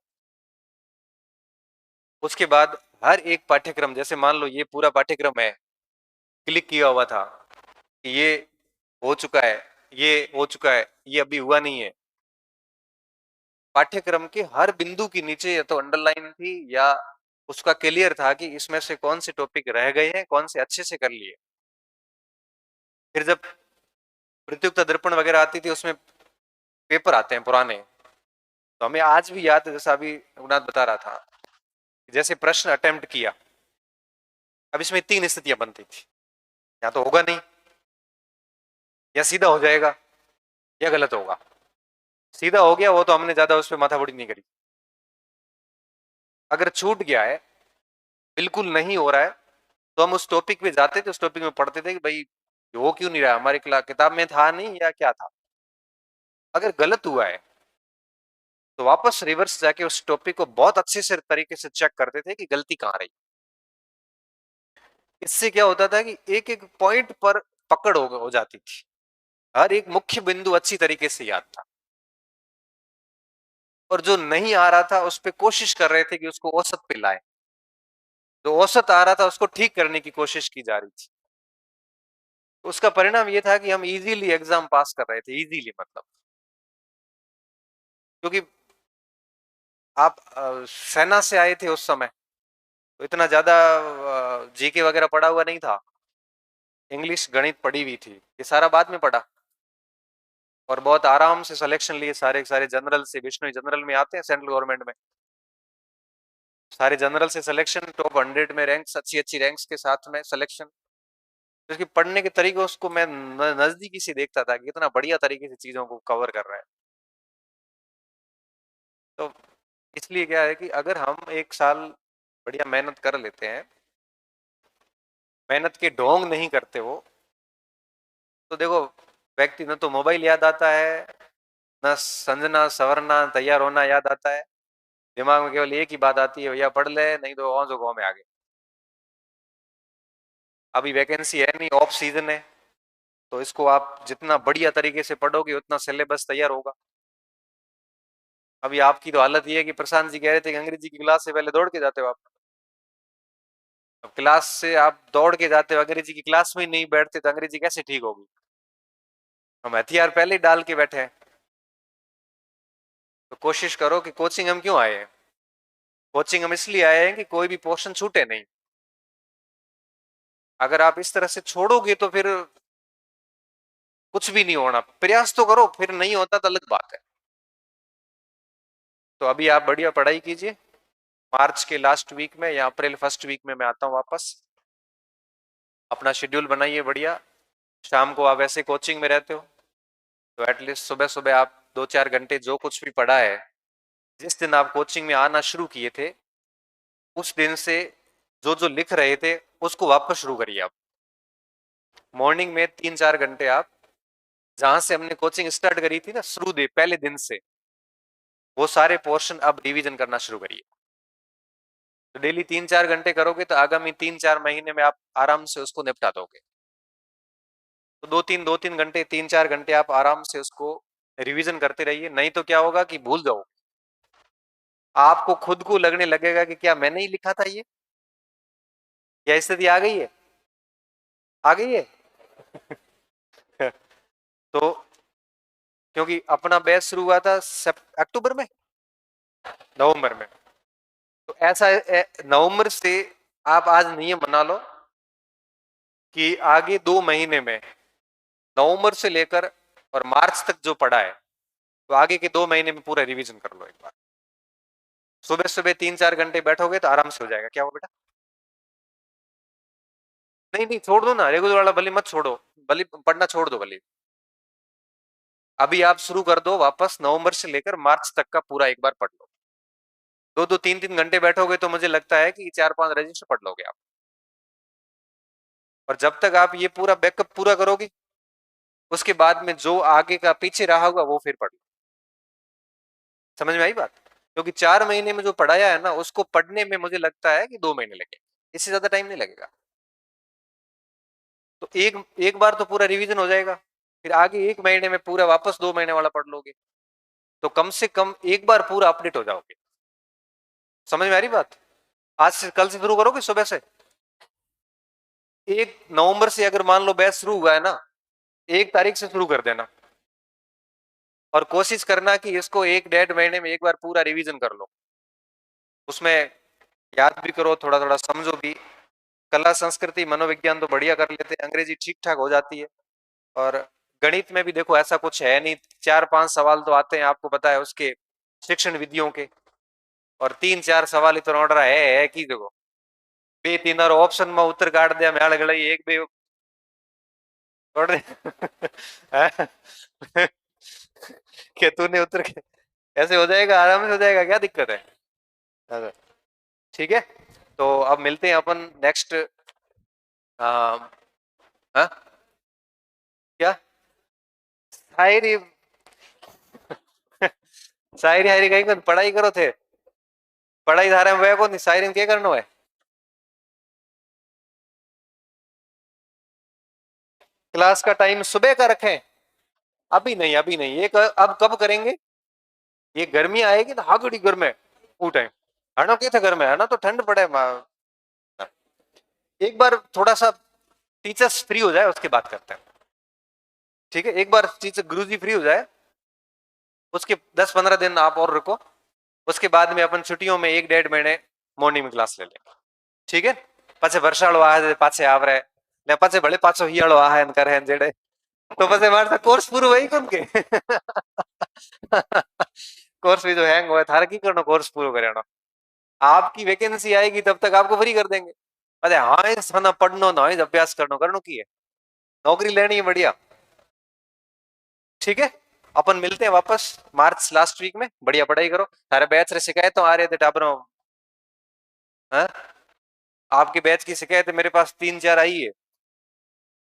उसके बाद हर एक पाठ्यक्रम, जैसे मान लो ये पूरा पाठ्यक्रम है, क्लिक किया हुआ था कि ये हो चुका है, ये हो चुका है, ये अभी हुआ नहीं है। पाठ्यक्रम के हर बिंदु के नीचे या तो अंडरलाइन थी, या उसका क्लियर था कि इसमें से कौन से टॉपिक रह गए हैं, कौन से अच्छे से कर लिए। फिर जब प्रतियोगिता दर्पण वगैरह आती थी, उसमें पेपर आते हैं पुराने, तो हमें आज भी याद है, जैसा अभी रघुनाथ बता रहा था, जैसे प्रश्न अटेम्प्ट किया, अब इसमें 3 स्थितियां बनती थी, या तो होगा नहीं, या सीधा हो जाएगा, या गलत होगा। सीधा हो गया वो तो हमने ज्यादा उस पर माथापड़ी नहीं करी। अगर छूट गया है, बिल्कुल नहीं हो रहा है, तो हम उस टॉपिक पे जाते थे, उस टॉपिक में पढ़ते थे कि भाई हो क्यों नहीं रहा, हमारी किताब में था नहीं या क्या था। अगर गलत हुआ है तो वापस रिवर्स जाके उस टॉपिक को बहुत अच्छे से तरीके से चेक करते थे कि गलती कहाँ रही। इससे क्या होता था कि एक एक पॉइंट पर पकड़ हो जाती थी, हर एक मुख्य बिंदु अच्छी तरीके से याद था, और जो नहीं आ रहा था उस पर कोशिश कर रहे थे कि उसको औसत पे लाए, जो औसत आ रहा था उसको ठीक करने की कोशिश की जा रही थी। उसका परिणाम ये था कि हम इजीली एग्जाम पास कर रहे थे, इजीली मतलब, क्योंकि आप सेना से आए थे उस समय, तो इतना ज्यादा जीके वगैरह पढ़ा हुआ नहीं था, इंग्लिश गणित पढ़ी हुई थी, ये सारा बाद में पढ़ा, और बहुत आराम से सिलेक्शन लिए, सारे सारे जनरल से, विष्णु जनरल में आते हैं सेंट्रल गवर्नमेंट में, सारे जनरल से सिलेक्शन, टॉप 100 में रैंक्स, अच्छी अच्छी रैंक्स के साथ में सिलेक्शन। उसकी पढ़ने के तरीके उसको मैं नजदीकी से देखता था कि कितना बढ़िया तरीके से चीजों को कवर कर रहा है। तो इसलिए क्या है कि अगर हम एक साल बढ़िया मेहनत कर लेते हैं, मेहनत के ढोंग नहीं करते हो, तो देखो व्यक्ति न तो मोबाइल याद आता है, न समझना सवरना तैयार होना याद आता है, दिमाग में केवल एक ही बात आती है, भैया पढ़ ले, नहीं तो और जो गाँव में आगे। अभी वैकेंसी है नहीं, ऑफ सीजन है, तो इसको आप जितना बढ़िया तरीके से पढ़ोगे उतना सिलेबस तैयार होगा। अभी आपकी तो हालत ये है कि प्रशांत जी कह रहे थे कि अंग्रेजी की क्लास से पहले दौड़ के जाते हो आप। अब क्लास से आप दौड़ के जाते हो, अंग्रेजी की क्लास में ही नहीं बैठते, तो अंग्रेजी कैसे ठीक होगी? हम हथियार पहले ही डाल के बैठे हैं। तो कोशिश करो कि कोचिंग हम क्यों आए हैं, कोचिंग हम इसलिए आए हैं कि कोई भी पोर्शन छूटे नहीं। अगर आप इस तरह से छोड़ोगे तो फिर कुछ भी नहीं होना, प्रयास तो करो, फिर नहीं होता तो अलग बात है। तो अभी आप बढ़िया पढ़ाई कीजिए, मार्च के लास्ट वीक में या अप्रैल फर्स्ट वीक में मैं आता हूँ वापस। अपना शेड्यूल बनाइए बढ़िया, शाम को आप ऐसे कोचिंग में रहते हो तो एटलीस्ट सुबह सुबह आप 2-4 घंटे जो कुछ भी पढ़ा है, जिस दिन आप कोचिंग में आना शुरू किए थे उस दिन से जो जो लिख रहे थे उसको वापस शुरू करिए आप। मॉर्निंग में 3-4 घंटे आप, जहां से हमने कोचिंग स्टार्ट करी थी ना, शुरू दे पहले दिन से, वो सारे पोर्शन अब रिवीजन करना शुरू करिए। तो डेली 3-4 घंटे करोगे तो आगामी 3-4 महीने में आप आराम से उसको निपटा दोगे। तो 2-3 घंटे, 3-4 घंटे आप आराम से उसको रिवीजन करते रहिए, नहीं तो क्या होगा कि भूल जाओ, आपको खुद को लगने लगेगा कि क्या मैंने ही लिखा था ये, क्या स्थिति आ गई है, आ गई है तो क्योंकि अपना बैच शुरू हुआ था अक्टूबर में, नवंबर में। तो ऐसा नवंबर से आप आज नियम बना लो कि आगे 2 महीने में, नवंबर से लेकर और मार्च तक जो पढ़ा है, तो आगे के 2 महीने में पूरा रिवीजन कर लो एक बार। सुबह सुबह 3-4 घंटे बैठोगे तो आराम से हो जाएगा। क्या हो बेटा? नहीं नहीं, छोड़ दो ना, रेगुलर वाला भले मत छोड़ो, भले पढ़ना छोड़ दो भले। अभी आप शुरू कर दो वापस, नवंबर से लेकर मार्च तक का पूरा एक बार पढ़ लो। 2-2 3-3 घंटे बैठोगे तो मुझे लगता है कि 4-5 रजिस्टर पढ़ लोगे आप। और जब तक आप ये पूरा बैकअप पूरा करोगे, उसके बाद में जो आगे का पीछे रहा होगा वो फिर पढ़ लो। समझ में आई बात? क्योंकि 4 महीने में जो पढ़ाया है ना, उसको पढ़ने में मुझे लगता है कि 2 महीने लगे, इससे ज्यादा टाइम नहीं लगेगा। तो एक एक बार तो पूरा रिवीजन हो जाएगा, फिर आगे 1 महीने में पूरा वापस 2 महीने वाला पढ़ लोगे, तो कम से कम एक बार पूरा अपडेट हो जाओगे। समझ में आ रही बात? आज से, कल से शुरू करोगे सुबह से। 1 नवंबर से अगर मान लो बैच शुरू हुआ है ना, 1 तारीख से शुरू कर देना, और कोशिश करना कि इसको 1-1.5 महीने में एक बार पूरा रिवीजन कर लो। उसमें याद भी करो, थोड़ा थोड़ा समझो भी। कला संस्कृति मनोविज्ञान तो बढ़िया कर लेते हैं, अंग्रेजी ठीक ठाक हो जाती है। और गणित में भी देखो ऐसा कुछ है नहीं, 4-5 सवाल तो आते हैं, आपको पता है उसके शिक्षण विधियों के, और 3-4 सवाल ही तो ऑर्डर है कि देखो बे 3 ऑप्शन में उत्तर काट दिया मैं गड़ा एक बे छोड़ दे। क्या तूने उत्तर के ऐसे हो जाएगा, आराम से हो जाएगा, क्या दिक्कत है? अच्छा, ठीक है। तो अब मिलते हैं अपन नेक्स्ट। हाँ, क्या शायरी? शायरी हायरी कहीं कर, पढ़ाई करो थे, पढ़ाई धारा में वह को नहीं, शायरी में क्या करना है? क्लास का टाइम सुबह का रखें? अभी नहीं, अभी नहीं, अब कब करेंगे? ये गर्मी आएगी तो हाँ घड़ी गर्म है वो टाइम, हनो क्या था गर्म है ना, तो ठंड पड़े एक बार थोड़ा सा टीचर्स फ्री हो जाए उसके बाद करते हैं। ठीक है, एक बार टीचर गुरुजी फ्री हो जाए, उसके 10-15 दिन आप और रुको, उसके बाद में अपन छुट्टियों में 1-1.5 महीने मॉर्निंग में क्लास ले लेंगे। ठीक है, पाछे वर्षाळो आए पाछे आवरे ने पाछे भले पाछो हियाळो आए न करे जेड़े, तो पाछे मारे कोर्स पूरो वही कौन के। कोर्स भी जो हैंग हुआ थारे की करनो, कोर्स पूरो करना, आपकी वैकेंसी आएगी तब तक आपको फ्री कर देंगे। अरे हाँ इस ना पढ़नो ना अभ्यास करनो करनो की है, नौकरी लेनी है बढ़िया। ठीक है, अपन मिलते हैं वापस मार्च लास्ट वीक में, बढ़िया पढ़ाई करो। सारे बैच रे शिकायत तो आ रहे थे टाबरों, हाँ? आपके बैच की शिकायत मेरे पास 3-4 आई है,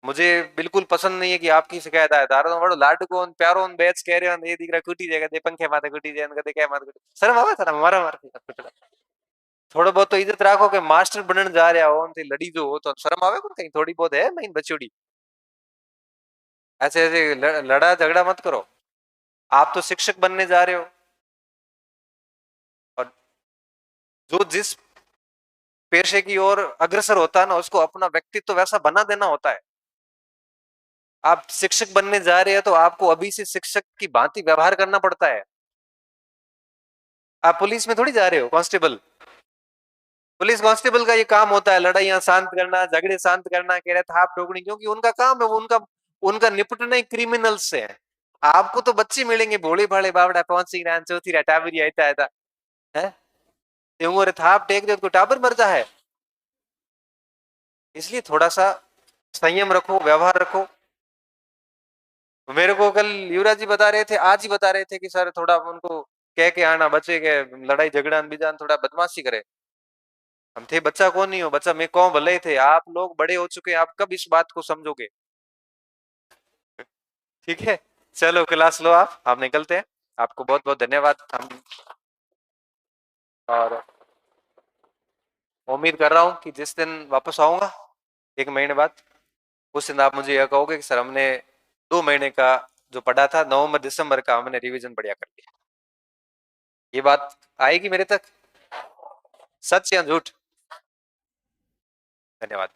मुझे बिल्कुल पसंद नहीं है कि आपकी शिकायत आए। तारो बड़ो लाड को प्यारो बैच कह रहे हो ये दिख रहा कुटी जाएगा, दे पंखे माथे कुटी जाए कदे क्या माथे कुटी, शर्म आवे थारा मारा मार थोड़ा बहुत तो इज्जत राखो कि मास्टर बनने जा रहा हो उनसे लड़ी जो हो तो शर्म आवे कौन, कहीं थोड़ी बहुत है महीन बचोड़ी। ऐसे ऐसे लड़ा झगड़ा मत करो, आप तो शिक्षक बनने जा रहे हो, और जो जिस पेशे की ओर अग्रसर होता है ना, उसको अपना व्यक्तित्व वैसा बना देना होता है। आप शिक्षक बनने जा रहे हैं तो आपको अभी से शिक्षक की भांति व्यवहार करना पड़ता है। आप पुलिस में थोड़ी जा रहे हो, कांस्टेबल, पुलिस कांस्टेबल का ये काम होता है लड़ाइयां शांत करना, झगड़े शांत करना, कह रहे थाप ठोकनी, क्योंकि उनका काम है वो, उनका उनका निपटना ही क्रिमिनल्स से है। आपको तो बच्चे मिलेंगे भोले भाले बावड़ा पहुंची रहा चौथी रहा टाबरी आता है, उम्र थाप टेक दे तो टाबर मरता है। इसलिए थोड़ा सा संयम रखो, व्यवहार रखो। मेरे को कल युवराज जी बता रहे थे, आज ही बता रहे थे कि सर थोड़ा उनको कह के आना बच्चे के लड़ाई झगड़ा बीजान थोड़ा बदमाशी करे। हम थे बच्चा कौन नहीं हो, बच्चा मैं कौन भले थे, आप लोग बड़े हो चुके हैं, आप कब इस बात को समझोगे? ठीक है, चलो क्लास लो, आप निकलते हैं। आपको बहुत बहुत धन्यवाद। हम और उम्मीद कर रहा हूँ कि जिस दिन वापस आऊंगा 1 महीने बाद, उस दिन आप मुझे यह कहोगे कि सर हमने 2 महीने का जो पढ़ा था नवंबर दिसंबर का, हमने रिवीजन बढ़िया कर लिया। ये बात आएगी मेरे तक, सच या झूठ? धन्यवाद।